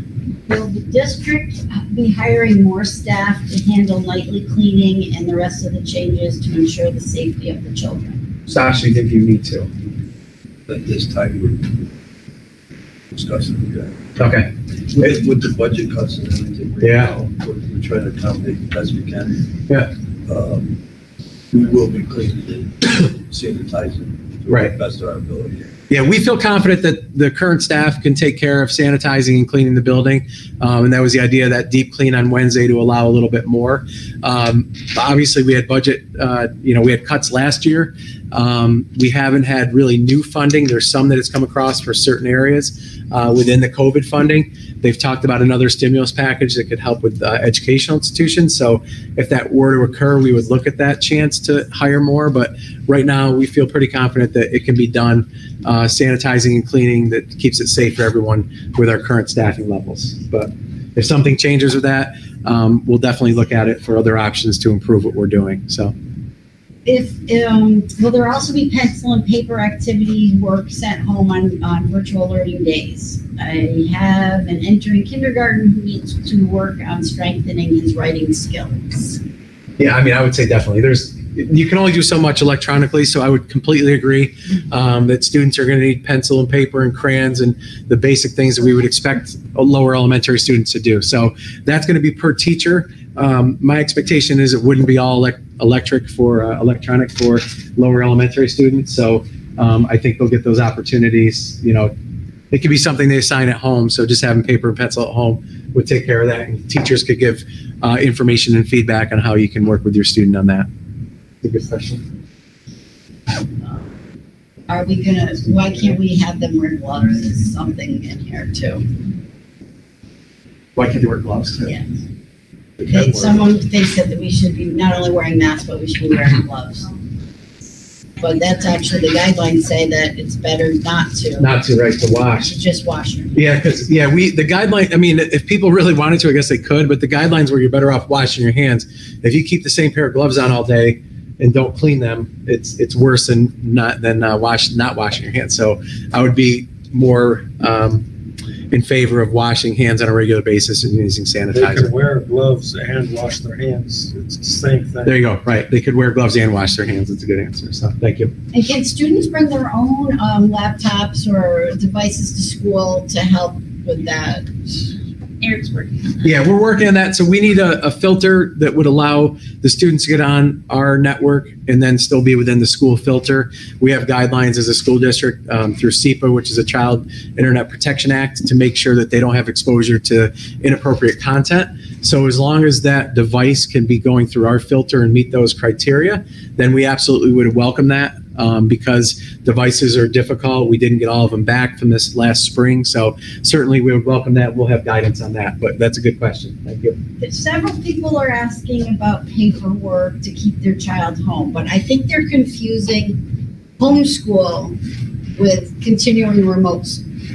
Will the district be hiring more staff to handle nightly cleaning and the rest of the changes to ensure the safety of the children? Sasha, if you need to. At this time, we're discussing that. Okay. With the budget cuts and everything right Yeah. now, we're trying to accommodate the best we can. Yeah. We will be cleaning and sanitizing to Right. the best of our ability. Yeah, we feel confident that the current staff can take care of sanitizing and cleaning the building. And that was the idea of that deep clean on Wednesday to allow a little bit more. Obviously, we had budget, we had cuts last year. We haven't had really new funding. There's some that has come across for certain areas within the COVID funding. They've talked about another stimulus package that could help with educational institutions. So if that were to occur, we would look at that chance to hire more. But right now, we feel pretty confident that it can be done, sanitizing and cleaning, that keeps it safe for everyone with our current staffing levels. But if something changes with that, we'll definitely look at it for other options to improve what we're doing. So. Will there also be pencil and paper activity work sent home on virtual learning days? I have an entering kindergarten who needs to work on strengthening his writing skills. Yeah, I mean, I would say definitely. You can only do so much electronically, so I would completely agree that students are going to need pencil and paper and crayons and the basic things that we would expect lower elementary students to do. So that's going to be per teacher. My expectation is it wouldn't be all electronic for lower elementary students. So I think they'll get those opportunities. You know, it could be something they assign at home. So just having paper and pencil at home would take care of that. And teachers could give information and feedback on how you can work with your student on that. That's a good question. Why can't we have them wear gloves? Is something in here too. Why can't they wear gloves too? Yeah. They said that we should be not only wearing masks, but we should be wearing gloves. But that's actually, the guidelines say that it's better not to. Not to, right, to wash. To just wash your hands. Yeah, because, the guideline, I mean, if people really wanted to, I guess they could, but the guidelines where you're better off washing your hands. If you keep the same pair of gloves on all day and don't clean them, it's worse than not washing your hands. So I would be more in favor of washing hands on a regular basis and using They can sanitizer. wear gloves and wash their hands. It's the same thing. There you go. Right. They could wear gloves and wash their hands. That's a good answer. So thank you. And can students bring their own laptops or devices to school to help with that? Eric's working. Yeah, we're working on that. So we need a filter that would allow the students to get on our network and then still be within the school filter. We have guidelines as a school district through SEPA, which is a Child Internet Protection Act, to make sure that they don't have exposure to inappropriate content. So as long as that device can be going through our filter and meet those criteria, then we absolutely would welcome that. Because devices are difficult. We didn't get all of them back from this last spring. So certainly we would welcome that. We'll have guidance on that, but that's a good question. Thank you. Several people are asking about paperwork to keep their child home, but I think they're confusing homeschool with continuing remote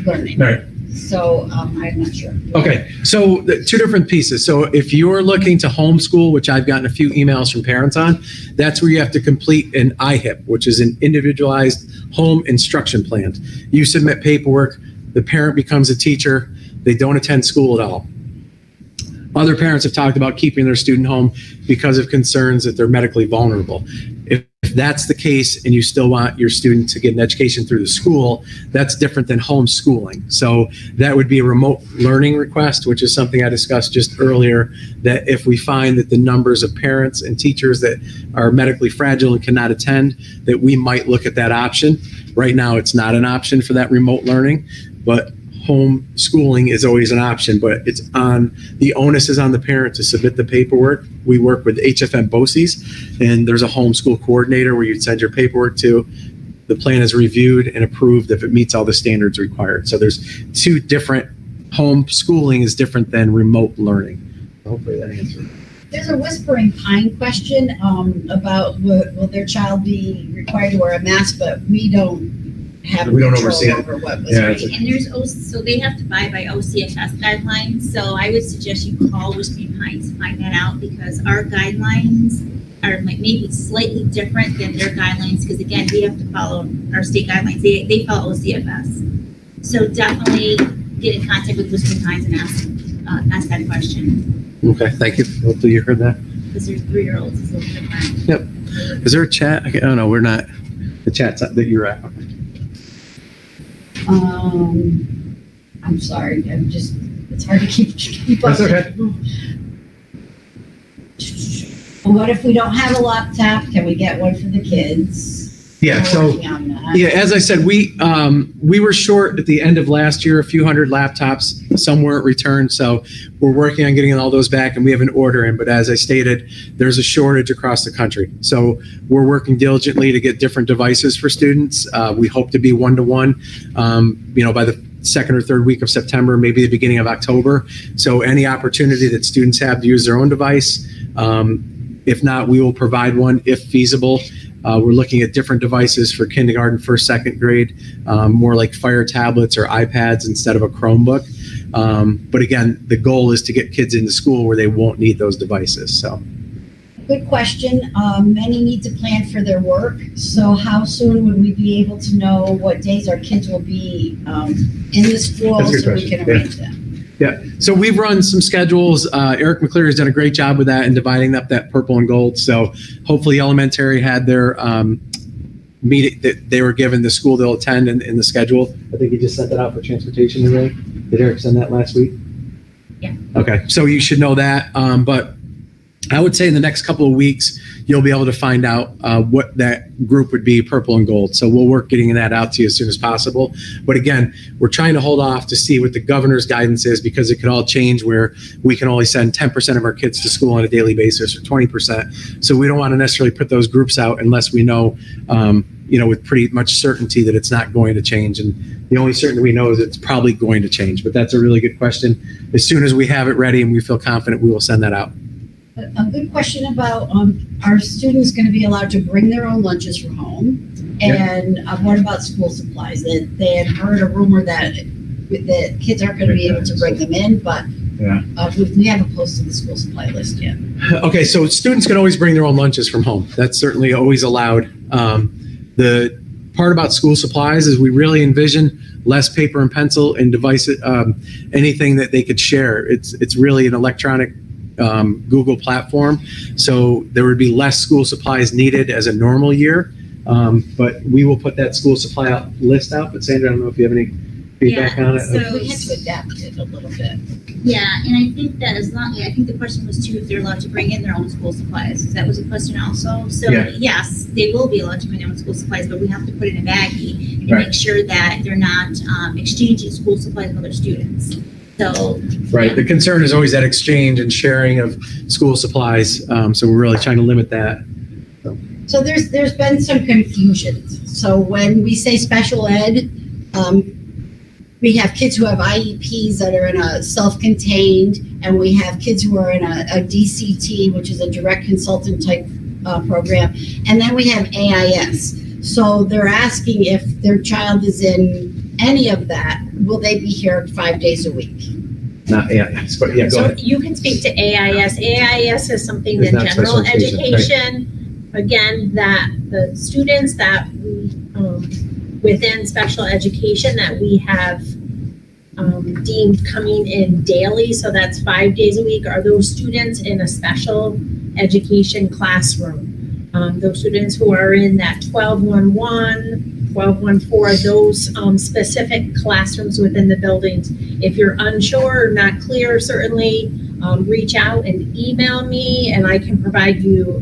learning. All right. So I'm not sure. Okay, so the two different pieces. So if you're looking to homeschool, which I've gotten a few emails from parents on, that's where you have to complete an IHIP, which is an individualized home instruction plan. You submit paperwork, the parent becomes a teacher, they don't attend school at all. Other parents have talked about keeping their student home because of concerns that they're medically vulnerable. If that's the case and you still want your student to get an education through the school, that's different than homeschooling. So that would be a remote learning request, which is something I discussed just earlier, that if we find that the numbers of parents and teachers that are medically fragile and cannot attend, that we might look at that option. Right now, it's not an option for that remote learning, but homeschooling is always an option, but the onus is on the parent to submit the paperwork. We work with HFM BOCES, and there's a homeschool coordinator where you send your paperwork to. The plan is reviewed and approved if it meets all the standards required. So there's two different, homeschooling is different than remote learning. Hopefully that answers. There's a Whispering Pine question about will their child be required to wear a mask, but we don't have We don't control oversee it. over what Yeah, Whispering. it's And there's so they have to abide by OCFS guidelines, so I would suggest you call Whispering Pines to find that out, because our guidelines are maybe slightly different than their guidelines, because again, we have to follow our state guidelines, they follow OCFS. So definitely get in contact with Whispering Pines and ask that question, Okay, thank you. Hopefully you heard that. because there's 3-year-olds, it's a little different. Yep. Is there a chat? Oh no, we're not. The chat's that you're at. I'm sorry, it's hard to keep up. That's okay. What if we don't have a laptop? Can we get one for the kids? Yeah, We're so working on that. yeah, as I said, we were short at the end of last year, a few hundred laptops. Some weren't returned, so we're working on getting all those back, and we have an order in. But as I stated, there's a shortage across the country, so we're working diligently to get different devices for students. We hope to be 1-to-1, by the second or third week of September, maybe the beginning of October. So any opportunity that students have to use their own device, if not, we will provide one if feasible. We're looking at different devices for kindergarten, first, second grade, more like Fire tablets or iPads instead of a Chromebook. But again, the goal is to get kids into school where they won't need those devices. So, Good question. Many need to plan for their work. So how soon would we be able to know what days our kids will be in the school That's a good so we question. can arrange them? yeah. So we've run some schedules. Eric McCleary has done a great job with that and dividing up that purple and gold. So hopefully elementary had their meeting that they were given the school they'll attend in the schedule. I think he just sent that out for transportation today. Did Eric send that last week? Yeah. Okay, so you should know that. But I would say in the next couple of weeks, you'll be able to find out what that group would be, purple and gold. So we'll work getting that out to you as soon as possible. But again, we're trying to hold off to see what the governor's guidance is, because it could all change where we can only send 10% of our kids to school on a daily basis or 20%. So we don't want to necessarily put those groups out unless we know, with pretty much certainty that it's not going to change. And the only certainty we know is it's probably going to change. But that's a really good question. As soon as we have it ready and we feel confident, we will send that out. A good question about, are students going to be allowed to bring their own lunches from home? And what about school supplies? They had heard a rumor that kids aren't going to be able to bring them in, but we haven't posted the school supply list yet. Okay, so students can always bring their own lunches from home. That's certainly always allowed. The part about school supplies is we really envision less paper and pencil and devices, anything that they could share. It's really an electronic Google platform. So there would be less school supplies needed as a normal year. But we will put that school supply list out. But Sandra, I don't know if you have any feedback on it. so- We had to adapt it a little bit. Yeah, and I think that I think the question was too, if they're allowed to bring in their own school supplies. That was a question also. So Yeah. yes, they will be allowed to bring their own school supplies, but we have to put it in a baggie and Right. make sure that they're not exchanging school supplies with other students. So, Right. The concern is always that exchange and sharing of school supplies. So we're really trying to limit that. So there's been some confusion. So when we say special ed, we have kids who have IEPs that are in a self-contained, and we have kids who are in a DCT, which is a direct consultant type program, and then we have AIS. So they're asking if their child is in any of that, will they be here 5 days a week? Not AIS, but yeah, go So ahead. you can speak to AIS. AIS is something It's that not general special education, again, that the students that we, within special education that we have deemed coming in daily, so that's 5 days a week, are those students in a special education classroom. Those students who are in that 1211, 1214, those specific classrooms within the buildings. If you're unsure or not clear, certainly reach out and email me, and I can provide you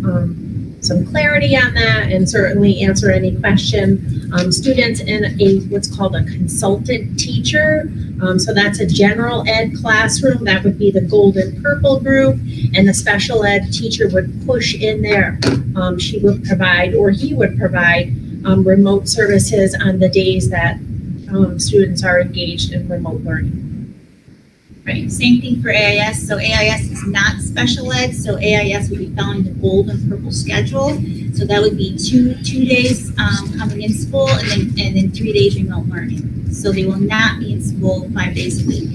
some clarity on that and certainly answer any question. Students in what's called a consultant teacher. So that's a general ed classroom. That would be the gold and purple group, and the special ed teacher would push in there. She would provide, or he would provide, remote services on the days that students are engaged in remote learning. right, same thing for AIS. So AIS is not special ed, so AIS would be following the gold and purple schedule. So that would be two days coming in school and then 3 days remote learning. So they will not be in school 5 days a week.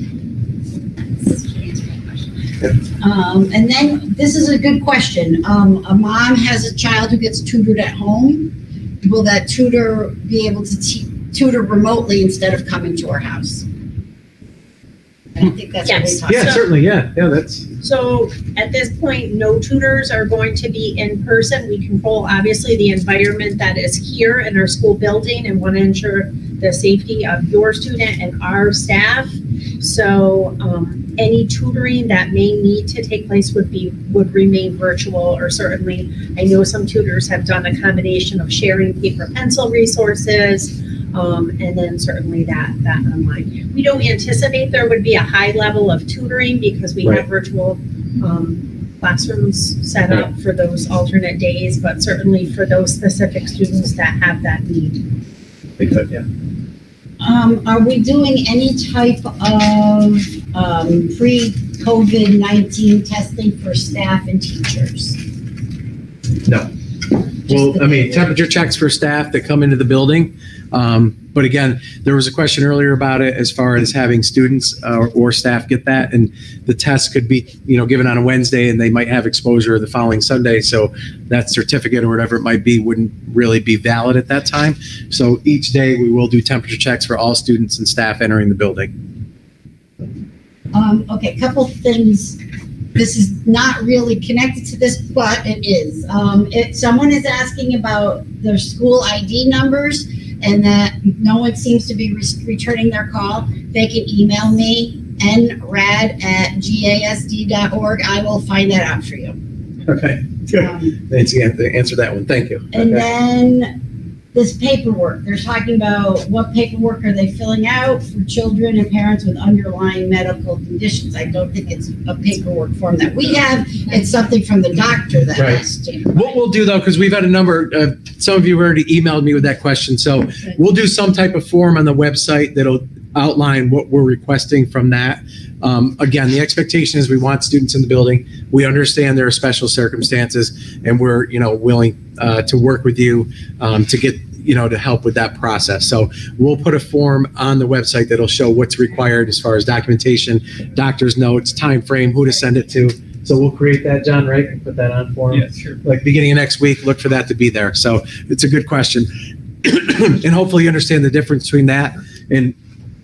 That's to answer my question. And then, this is a good question. A mom has a child who gets tutored at home. Will that tutor be able to tutor remotely instead of coming to our house? And I think that's what we Yes. talked Yeah, about. certainly. Yeah, that's So at this point, no tutors are going to be in person. We control obviously the environment that is here in our school building and want to ensure the safety of your student and our staff. So any tutoring that may need to take place would remain virtual, or certainly I know some tutors have done a combination of sharing paper pencil resources, and then certainly that online. We don't anticipate there would be a high level of tutoring because we Right. have virtual classrooms set up for those alternate days, but certainly for those specific students that have that need. they could, yeah. Are we doing any type of pre-COVID-19 testing for staff and teachers? No. Well, I mean, temperature checks for staff that come into the building. But again, there was a question earlier about it as far as having students or staff get that. And the test could be, given on a Wednesday and they might have exposure the following Sunday. So that certificate or whatever it might be wouldn't really be valid at that time. So each day we will do temperature checks for all students and staff entering the building. Okay, couple things. This is not really connected to this, but it is. If someone is asking about their school ID numbers and that no one seems to be returning their call, they can email me, nrad@gasd.org. I will find that out for you. Okay. Nancy, answer that one. Thank you. And Okay. then this paperwork, they're talking about what paperwork are they filling out for children and parents with underlying medical conditions. I don't think it's a paperwork form that we have. It's something from the doctor that Right. has to. What we'll do though, because we've had a number, some of you already emailed me with that question. So we'll do some type of form on the website that'll outline what we're requesting from that. Again, the expectation is we want students in the building. We understand there are special circumstances and we're, willing to work with you to get, to help with that process. So we'll put a form on the website that'll show what's required as far as documentation, doctor's notes, time frame, who to send it to. So we'll create that, John, right? And put that on for them. Yeah, sure. Like beginning of next week, look for that to be there. So it's a good question. And hopefully you understand the difference between that and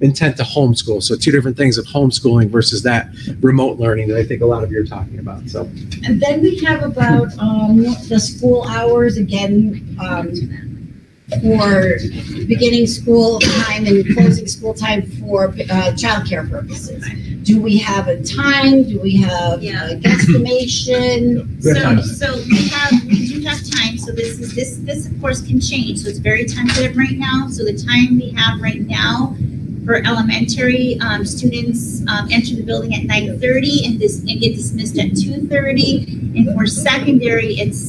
intent to homeschool. So two different things of homeschooling versus that remote learning that I think a lot of you are talking about. So And then we have about the school hours, again, for beginning school time and closing school time for childcare purposes. Do we have a time? Do we have Yeah. a guesstimation? We have time. So we do have time, so this of course can change, so it's very tentative right now. So the time we have right now for elementary, students, enter the building at 9:30 and get dismissed at 2:30. And for secondary, it's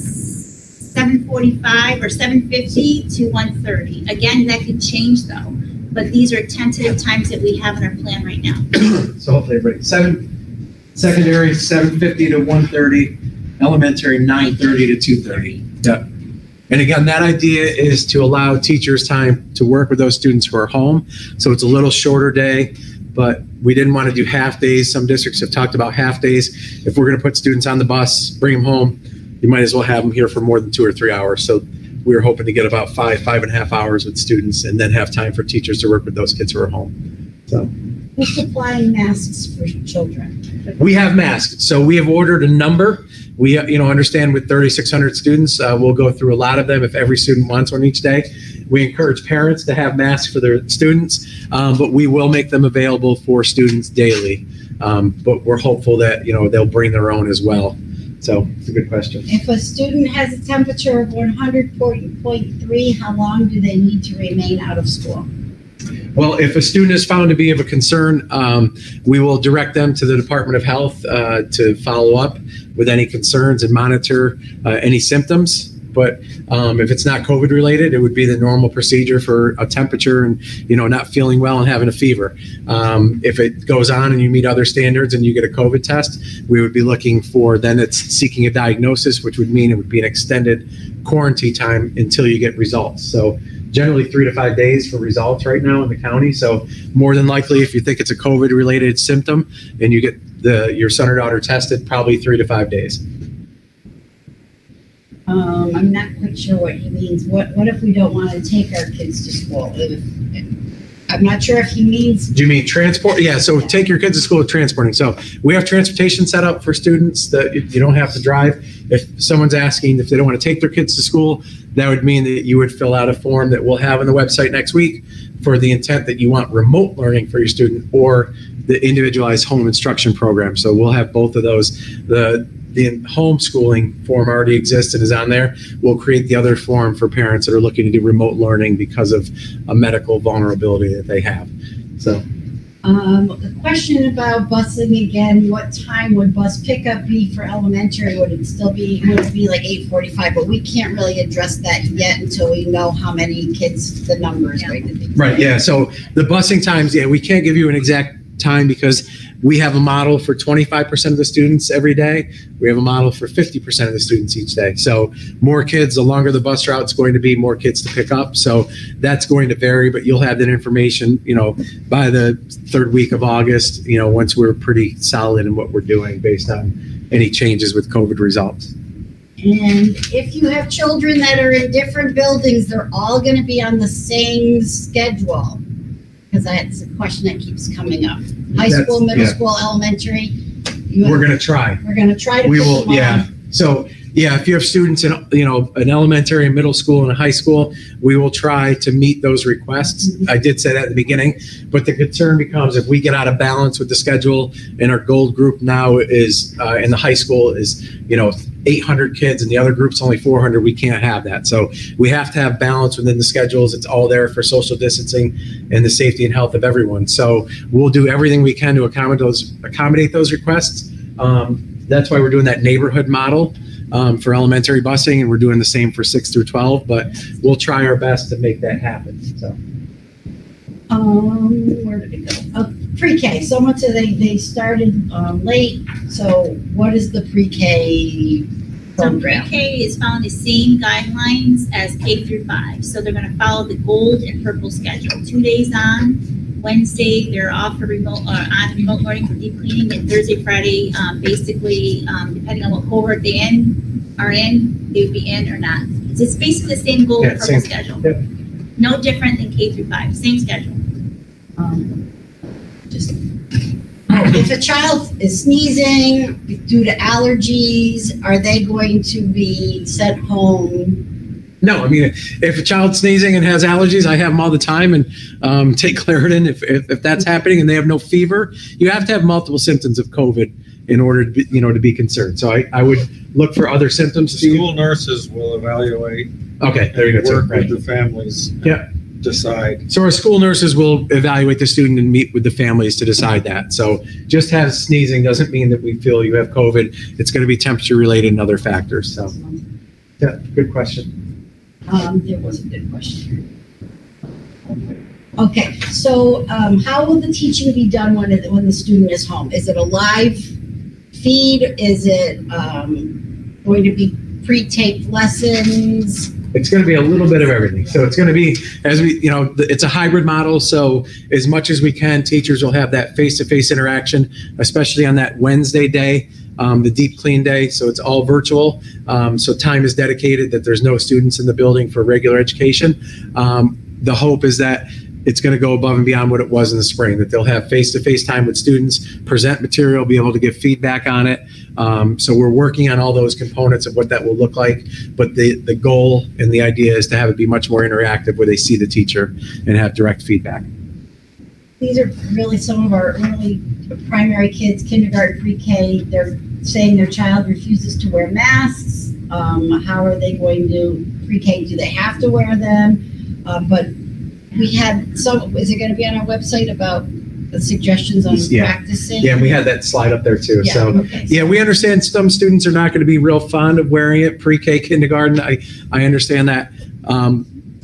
7:45 or 7:50 to 1:30. Again, that could change though, but these are tentative times that we have in our plan right now. So hopefully everybody, secondary, 7:50 to 1:30, elementary, 9:30 to 2:30. Yep. And again, that idea is to allow teachers time to work with those students who are home. So it's a little shorter day, but we didn't want to do half days. Some districts have talked about half days. If we're going to put students on the bus, bring them home, you might as well have them here for more than 2 or 3 hours. So we were hoping to get about 5.5 hours with students and then have time for teachers to work with those kids who are home. So Who's supplying masks for children? we have masks. So we have ordered a number. We, understand with 3,600 students, we'll go through a lot of them if every student wants one each day. We encourage parents to have masks for their students, but we will make them available for students daily. But we're hopeful that, they'll bring their own as well. So it's a good question. If a student has a temperature of 100.3, how long do they need to remain out of school? Well, if a student is found to be of a concern, we will direct them to the Department of Health to follow up with any concerns and monitor any symptoms. But if it's not COVID related, it would be the normal procedure for a temperature and, not feeling well and having a fever. If it goes on and you meet other standards and you get a COVID test, we would be looking for, then it's seeking a diagnosis, which would mean it would be an extended quarantine time until you get results. So generally 3 to 5 days for results right now in the county. So more than likely, if you think it's a COVID related symptom and you get your son or daughter tested, probably 3 to 5 days. I'm not quite sure what he means. What if we don't want to take our kids to school? I'm not sure if he means. Do you mean transport? Yeah, so take your kids to school with transporting. So we have transportation set up for students that you don't have to drive. If someone's asking if they don't want to take their kids to school, that would mean that you would fill out a form that we'll have on the website next week for the intent that you want remote learning for your student or the individualized home instruction program. So we'll have both of those. The homeschooling form already exists and is on there. We'll create the other form for parents that are looking to do remote learning because of a medical vulnerability that they have. So The question about busing again, what time would bus pickup be for elementary? Would it be like 8:45? But we can't really address that yet until we know how many kids the number is going to be. right, yeah. So the busing times, we can't give you an exact time because we have a model for 25% of the students every day. We have a model for 50% of the students each day. So more kids, the longer the bus route is going to be, more kids to pick up. So that's going to vary, but you'll have that information, by the 3rd week of August, once we're pretty solid in what we're doing based on any changes with COVID results. And if you have children that are in different buildings, they're all going to be on the same schedule. Because that's a question that keeps coming up. High school, middle school, elementary. We're going to try. We're going to try to. We put will, them on. yeah. So, if you have students in, an elementary, middle school, and a high school, we will try to meet those requests. Mhm. I did say that at the beginning, but the concern becomes if we get out of balance with the schedule and our gold group now is, in the high school is, 800 kids and the other group's only 400, we can't have that. So we have to have balance within the schedules. It's all there for social distancing and the safety and health of everyone. So we'll do everything we can to accommodate those requests. That's why we're doing that neighborhood model for elementary busing, and we're doing the same for 6 through 12, but we'll try our best to make that happen. So Where did it go? Pre-K. Someone said they started late. So what is the pre-K So program? pre-K is following the same guidelines as K through 5. So they're going to follow the gold and purple schedule. 2 days on. Wednesday, they're off for remote learning for deep cleaning, and Thursday, Friday, basically, depending on what cohort they are in, they would be in or not. It's basically the same gold and purple same. schedule. Yep. No different than K through 5, same schedule. If a child is sneezing due to allergies, are they going to be sent home? No, I mean, if a child's sneezing and has allergies, I have them all the time and take Claritin if that's happening and they have no fever. You have to have multiple symptoms of COVID in order to be, to be concerned. So I would look for other symptoms. The school nurses will evaluate. Okay, there you go. Work Right. with the families. and Yeah. Decide. So our school nurses will evaluate the student and meet with the families to decide that. So just have sneezing doesn't mean that we feel you have COVID. It's going to be temperature related and other factors. So yeah, good question. There was a good question. Okay, so how will the teaching be done when the student is home? Is it a live feed? Is it going to be pre-taped lessons? It's going to be a little bit of everything. So it's going to be, it's a hybrid model. So as much as we can, teachers will have that face-to-face interaction, especially on that Wednesday day, the deep clean day. So it's all virtual. So time is dedicated that there's no students in the building for regular education. The hope is that it's going to go above and beyond what it was in the spring, that they'll have face-to-face time with students, present material, be able to give feedback on it. So we're working on all those components of what that will look like. But the goal and the idea is to have it be much more interactive where they see the teacher and have direct feedback. These are really some of our early primary kids, kindergarten, pre-K. They're saying their child refuses to wear masks. How are they going to, pre-K, do they have to wear them? But we had some, is it going to be on our website about the suggestions on practicing? Yeah, and we had that slide up there too. Yeah, So, okay. yeah, we understand some students are not going to be real fond of wearing it pre-K, kindergarten. I understand that.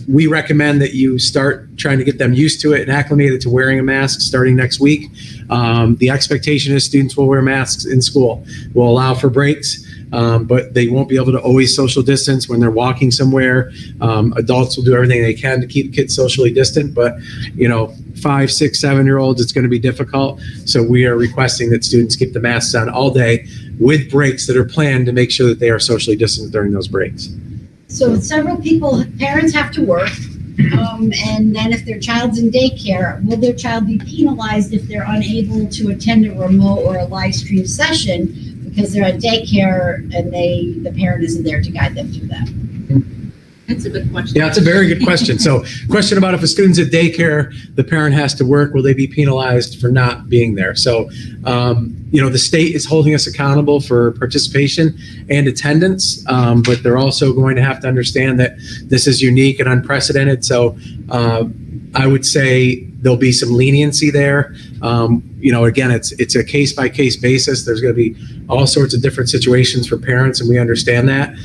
We recommend that you start trying to get them used to it and acclimated to wearing a mask starting next week. The expectation is students will wear masks in school. We'll allow for breaks, but they won't be able to always social distance when they're walking somewhere. Adults will do everything they can to keep kids socially distant, but 5, 6, 7-year-olds, it's going to be difficult. So we are requesting that students keep the masks on all day with breaks that are planned to make sure that they are socially distant during those breaks. So several parents have to work, and then if their child's in daycare, will their child be penalized if they're unable to attend a remote or a live stream session because they're at daycare and the parent isn't there to guide them through that? That's a good question. Yeah, it's a very good question. So question about if a student's at daycare, the parent has to work, will they be penalized for not being there? So, the state is holding us accountable for participation and attendance, but they're also going to have to understand that this is unique and unprecedented. So I would say there'll be some leniency there. Again, it's a case-by-case basis. There's going to be all sorts of different situations for parents, and we understand that.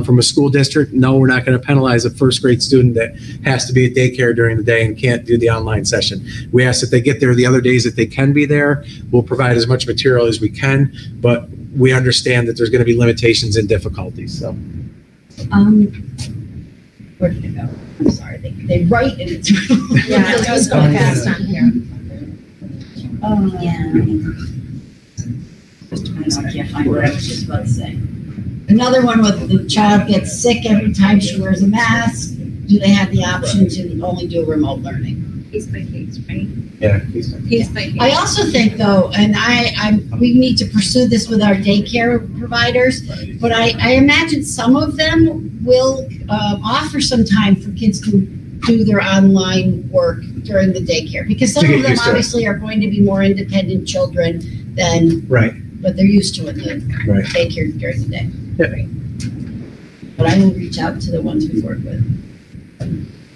From a school district, no, we're not going to penalize a first-grade student that has to be at daycare during the day and can't do the online session. We ask that they get there the other days that they can be there. We'll provide as much material as we can, but we understand that there's going to be limitations and difficulties. So, Where did it go? I'm sorry, they write and it's. Yeah, it does go fast on here. Yeah. I can't find what I was just about to say. Another one with the child gets sick every time she wears a mask. Do they have the option to only do remote learning? Case by case, right? yeah. Case by case. I also think though, and we need to pursue this with our daycare providers, but I imagine some of them will offer some time for kids to do their online work during the daycare, because some To get of them used to it. obviously are going to be more independent children than Right. what they're used to in the Right. daycare during the day. Yeah. But I will reach out to the ones we work with.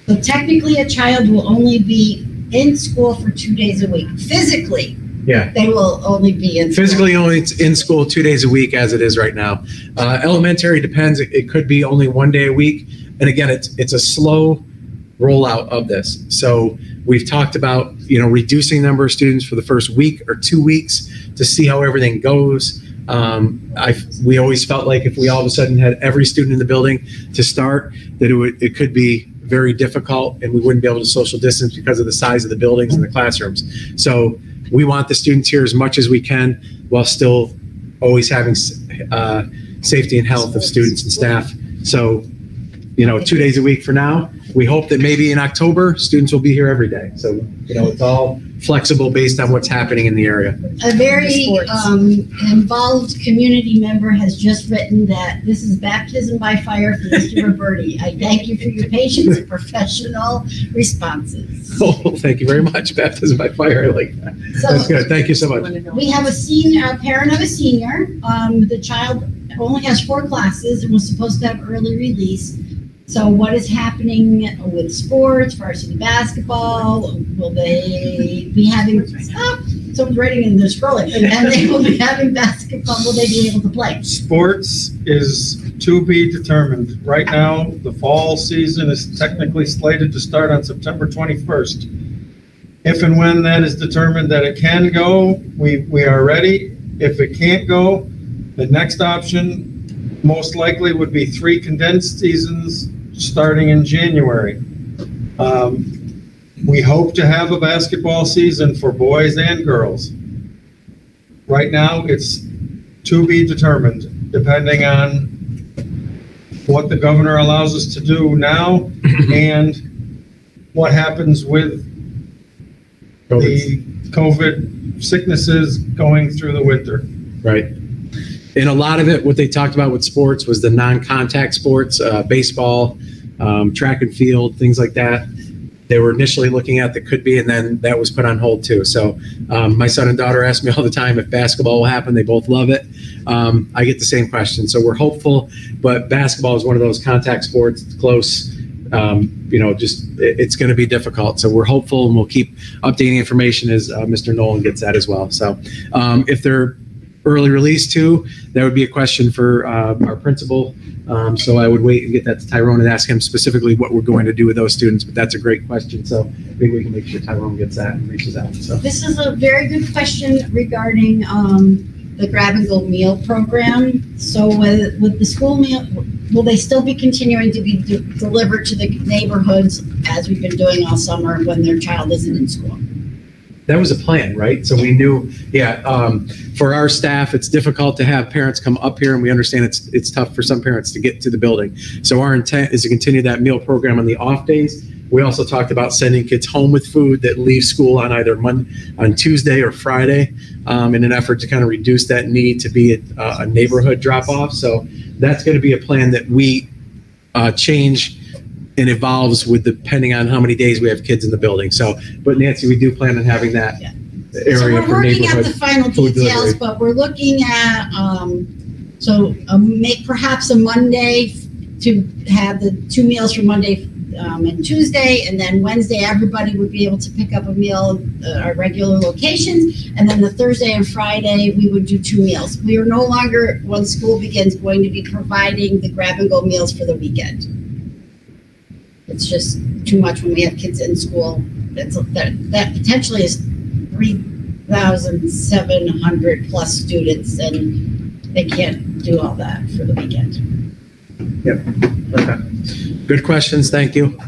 So technically, a child will only be in school for 2 days a week. Physically, Yeah. they will only be in school. Physically only in school 2 days a week as it is right now. Elementary depends. It could be only 1 day a week. And again, it's a slow rollout of this. So we've talked about, reducing the number of students for the first week or 2 weeks to see how everything goes. We always felt like if we all of a sudden had every student in the building to start, that it could be very difficult and we wouldn't be able to social distance because of the size of the buildings and the classrooms. So we want the students here as much as we can while still always having safety and health of students and staff. So, 2 days a week for now. We hope that maybe in October, students will be here every day. So, it's all flexible based on what's happening in the area. A very Sports. involved community member has just written that this is baptism by fire for Mr. Roberti. I thank you for your patience and professional responses. Oh, thank you very much. Baptism by fire, I like that. That's So good. Thank you so much. we have a parent of a senior. The child only has 4 classes and was supposed to have early release. So what is happening with sports, varsity basketball? Will they be having, someone's writing and they're scrolling, and they will be having basketball, will they be able to play? Sports is to be determined. Right now, the fall season is technically slated to start on September 21st. If and when that is determined that it can go, we are ready. If it can't go, the next option most likely would be 3 condensed seasons starting in January. We hope to have a basketball season for boys and girls. Right now, it's to be determined, depending on what the governor allows us to do now and what happens with the COVID sicknesses going through the winter. Right. And a lot of it, what they talked about with sports was the non-contact sports, baseball, track and field, things like that. They were initially looking at that could be, and then that was put on hold too. So my son and daughter ask me all the time if basketball will happen. They both love it. I get the same question. So we're hopeful, but basketball is one of those contact sports. It's close. It's going to be difficult. So we're hopeful, and we'll keep updating information as Mr. Nolan gets that as well. So if they're early release too, that would be a question for our principal. So I would wait and get that to Tyrone and ask him specifically what we're going to do with those students. But that's a great question. So maybe we can make sure Tyrone gets that and reaches out. So This is a very good question regarding the grab and go meal program. So with the school meal, will they still be continuing to be delivered to the neighborhoods as we've been doing all summer when their child isn't in school? that was a plan, right? So we knew, for our staff, it's difficult to have parents come up here, and we understand it's tough for some parents to get to the building. So our intent is to continue that meal program on the off days. We also talked about sending kids home with food that leave school on either on Tuesday or Friday, in an effort to kind of reduce that need to be a neighborhood drop off. So that's going to be a plan that we change and evolves with depending on how many days we have kids in the building. So, but Nancy, we do plan on having that area So we're for working neighborhood. at the final food details, delivery. but we're looking at, make perhaps a Monday to have the 2 meals for Monday and Tuesday, and then Wednesday, everybody would be able to pick up a meal at our regular locations, and then the Thursday and Friday, we would do 2 meals. We are no longer, when school begins, going to be providing the grab-and-go meals for the weekend. It's just too much when we have kids in school. That potentially is 3,700 plus students, and they can't do all that for the weekend. Okay. Good questions. Thank you.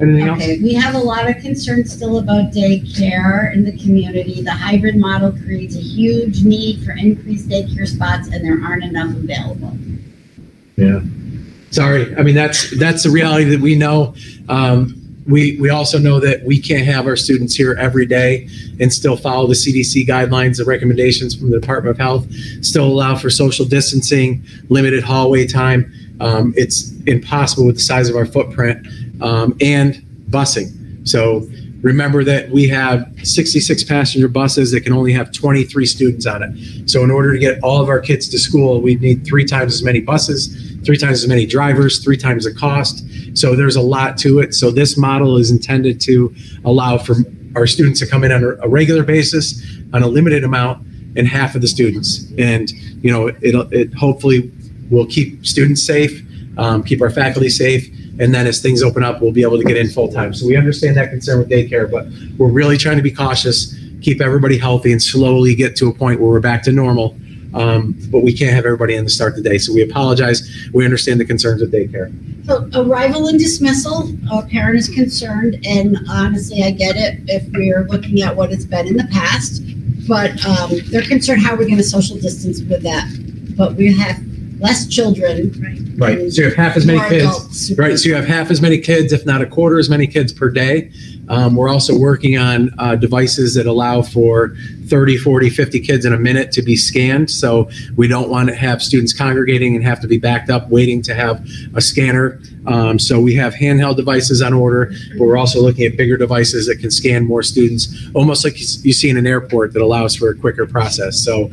Anything else? Okay, we have a lot of concerns still about daycare in the community. The hybrid model creates a huge need for increased daycare spots, and there aren't enough available. Yeah. Sorry. I mean, that's the reality that we know. We also know that we can't have our students here every day and still follow the CDC guidelines, the recommendations from the Department of Health, still allow for social distancing, limited hallway time. It's impossible with the size of our footprint, and busing. So remember that we have 66 passenger buses that can only have 23 students on it. So in order to get all of our kids to school, we need 3 times as many buses, 3 times as many drivers, 3 times the cost. So there's a lot to it. So this model is intended to allow for our students to come in on a regular basis on a limited amount and half of the students. And, it hopefully will keep students safe, keep our faculty safe. And then as things open up, we'll be able to get in full time. So we understand that concern with daycare, but we're really trying to be cautious, keep everybody healthy, and slowly get to a point where we're back to normal. But we can't have everybody in to start the day. So we apologize. We understand the concerns with daycare. So arrival and dismissal, a parent is concerned, and honestly, I get it if we're looking at what it's been in the past, but they're concerned how we're going to social distance with that. But we have less children. Right, so you have half as many More kids. adults. Right, so you have half as many kids, if not a quarter as many kids per day. We're also working on devices that allow for 30, 40, 50 kids in a minute to be scanned. So we don't want to have students congregating and have to be backed up waiting to have a scanner. So we have handheld devices on order, but we're also looking at bigger devices that can scan more students, almost like you see in an airport, that allows for a quicker process. So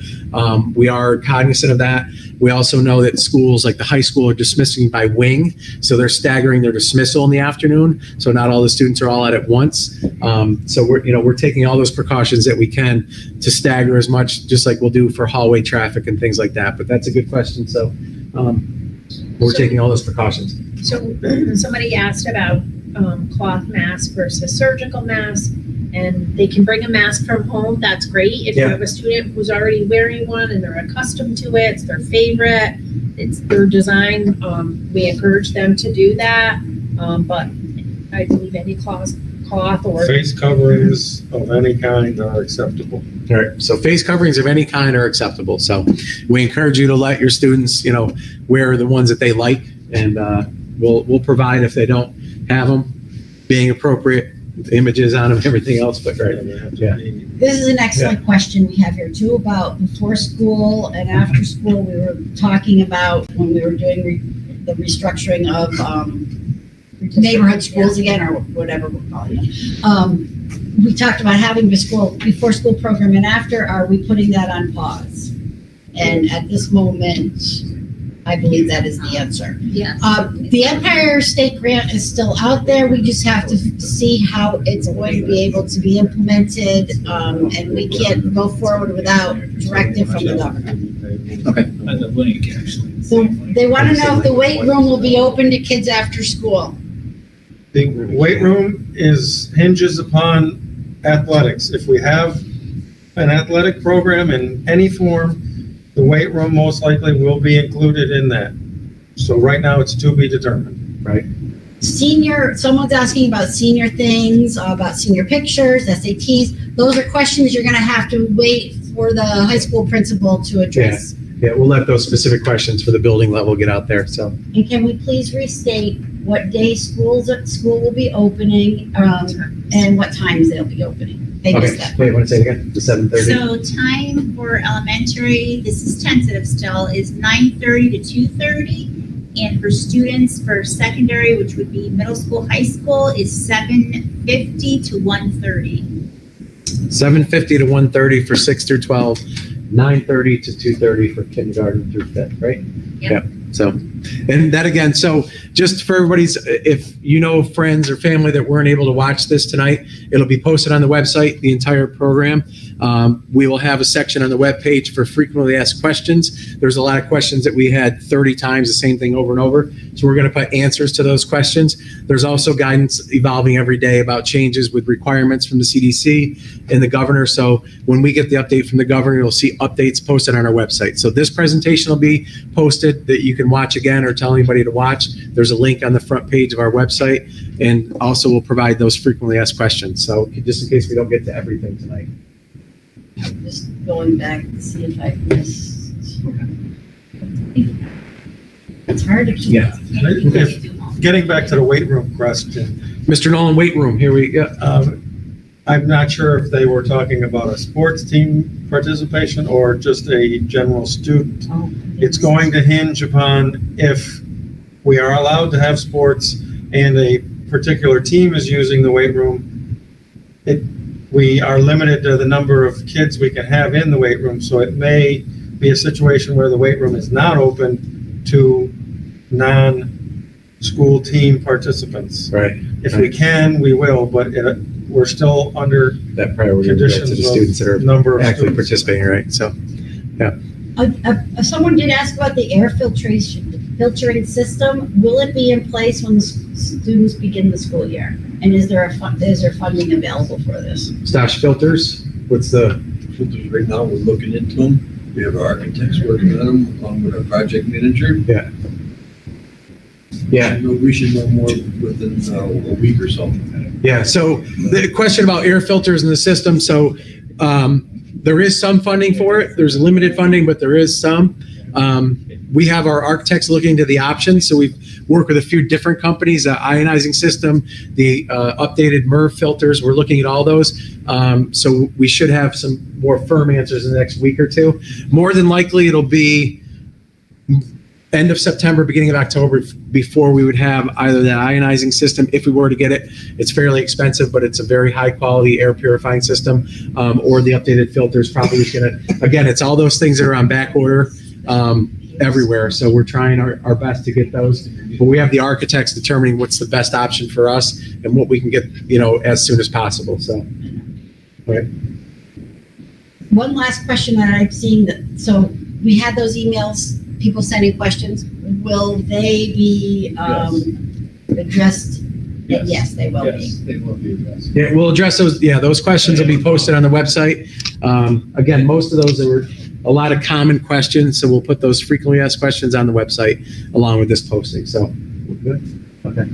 we are cognizant of that. We also know that schools like the high school are dismissing by wing, so they're staggering their dismissal in the afternoon. So not all the students are all out at once. So we're taking all those precautions that we can to stagger as much, just like we'll do for hallway traffic and things like that. But that's a good question. So we're taking all those precautions. So somebody asked about cloth mask versus surgical mask, and they can bring a mask from home. That's great. If you Yeah. have a student who's already wearing one and they're accustomed to it, it's their favorite, it's their design, we encourage them to do that. But I believe any cloth or Face coverings of any kind are acceptable. All right. So face coverings of any kind are acceptable. So we encourage you to let your students, wear the ones that they like, and we'll provide if they don't have them, being appropriate, with images on them, everything else. But right. They have to Yeah. be- This is an excellent question we have here too, about before school and after school. We were talking about when we were doing the restructuring of neighborhood schools again, or whatever we're calling it. We talked about having before school program and after. Are we putting that on pause? And at this moment, I believe that is the answer. Yes. The Empire State Grant is still out there. We just have to see how it's going to be able to be implemented, and we can't go forward without directive from the governor. On the link, actually. So they want to know if the weight room will be open to kids after school. The weight room hinges upon athletics. If we have an athletic program in any form, the weight room most likely will be included in that. So right now, it's to be determined. Right. Someone's asking about senior things, about senior pictures, SATs. Those are questions you're going to have to wait for the high school principal to address. Yeah. We'll let those specific questions for the building level get out there. So. And can we please restate what day school will be opening, and what times they'll be opening? They missed that. Wait, want to say it again? The 7:30. So time for elementary, this is tentative still, is 9:30 to 2:30. And for students for secondary, which would be middle school, high school, is 7:50 to 1:30. 7:50 to 1:30 for 6 through 12, 9:30 to 2:30 for kindergarten through 5th, right? Yep. So, and that again, so just for everybody's, if you know friends or family that weren't able to watch this tonight, it'll be posted on the website, the entire program. We will have a section on the webpage for frequently asked questions. There's a lot of questions that we had 30 times, the same thing over and over. So we're going to put answers to those questions. There's also guidance evolving every day about changes with requirements from the CDC and the governor. So when we get the update from the governor, you'll see updates posted on our website. So this presentation will be posted that you can watch again or tell anybody to watch. There's a link on the front page of our website, and also we'll provide those frequently asked questions. So just in case we don't get to everything tonight. Just going back to see if I missed. It's hard to keep. Yeah. Getting back to the weight room question, Mr. Nolan, weight room, here we go. I'm not sure if they were talking about a sports team participation or just a general student. Oh, It's going to hinge upon if we are allowed to have sports and a particular team is using the weight room. We are limited to the number of kids we can have in the weight room, so it may be a situation where the weight room is not open to non-school team participants. Right. If we can, we will, but we're still under That priority to conditions the of students that are number of actually students. participating, right? So, Someone did ask about the air filtering system. Will it be in place when the students begin the school year? And is there funding available for this? Stash filters, what's the, Filters right now, we're looking into them. We have our architects working on them, along with our project manager. yeah. We should know more within a week or so. Yeah, so the question about air filters in the system, so there is some funding for it. There's limited funding, but there is some. We have our architects looking into the options. So we've worked with a few different companies, the ionizing system, the updated MERV filters. We're looking at all those. So we should have some more firm answers in the next week or two. More than likely, it'll be end of September, beginning of October before we would have either that ionizing system. If we were to get it, it's fairly expensive, but it's a very high quality air purifying system, or the updated filters probably is going to, again, it's all those things that are on back order everywhere. So we're trying our best to get those, but we have the architects determining what's the best option for us and what we can get, as soon as possible. So, all right. One last question that I've seen so we had those emails, people sending questions. Will they be addressed? Yes, they will be. Yes, they will be addressed. Yeah, we'll address those. Yeah, those questions will be posted on the website. Again, most of those are a lot of common questions, so we'll put those frequently asked questions on the website along with this posting. So, we're good? Okay.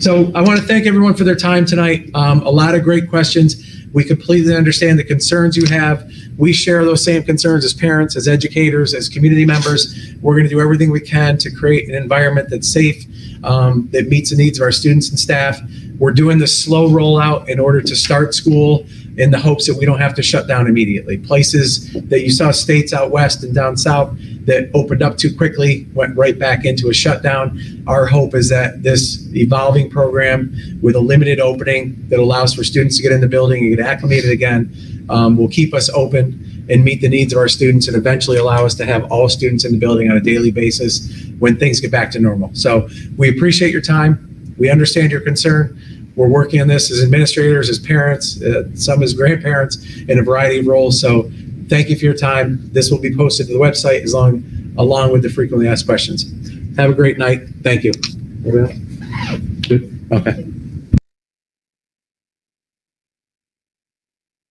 So I want to thank everyone for their time tonight. A lot of great questions. We completely understand the concerns you have. We share those same concerns as parents, as educators, as community members. We're going to do everything we can to create an environment that's safe, that meets the needs of our students and staff. We're doing this slow rollout in order to start school in the hopes that we don't have to shut down immediately. Places that you saw, states out west and down south, that opened up too quickly went right back into a shutdown. Our hope is that this evolving program with a limited opening that allows for students to get in the building and get acclimated again will keep us open and meet the needs of our students and eventually allow us to have all students in the building on a daily basis when things get back to normal. So we appreciate your time. We understand your concern. We're working on this as administrators, as parents, some as grandparents in a variety of roles. So thank you for your time. This will be posted to the website along with the frequently asked questions. Have a great night. Thank you. Good? Okay.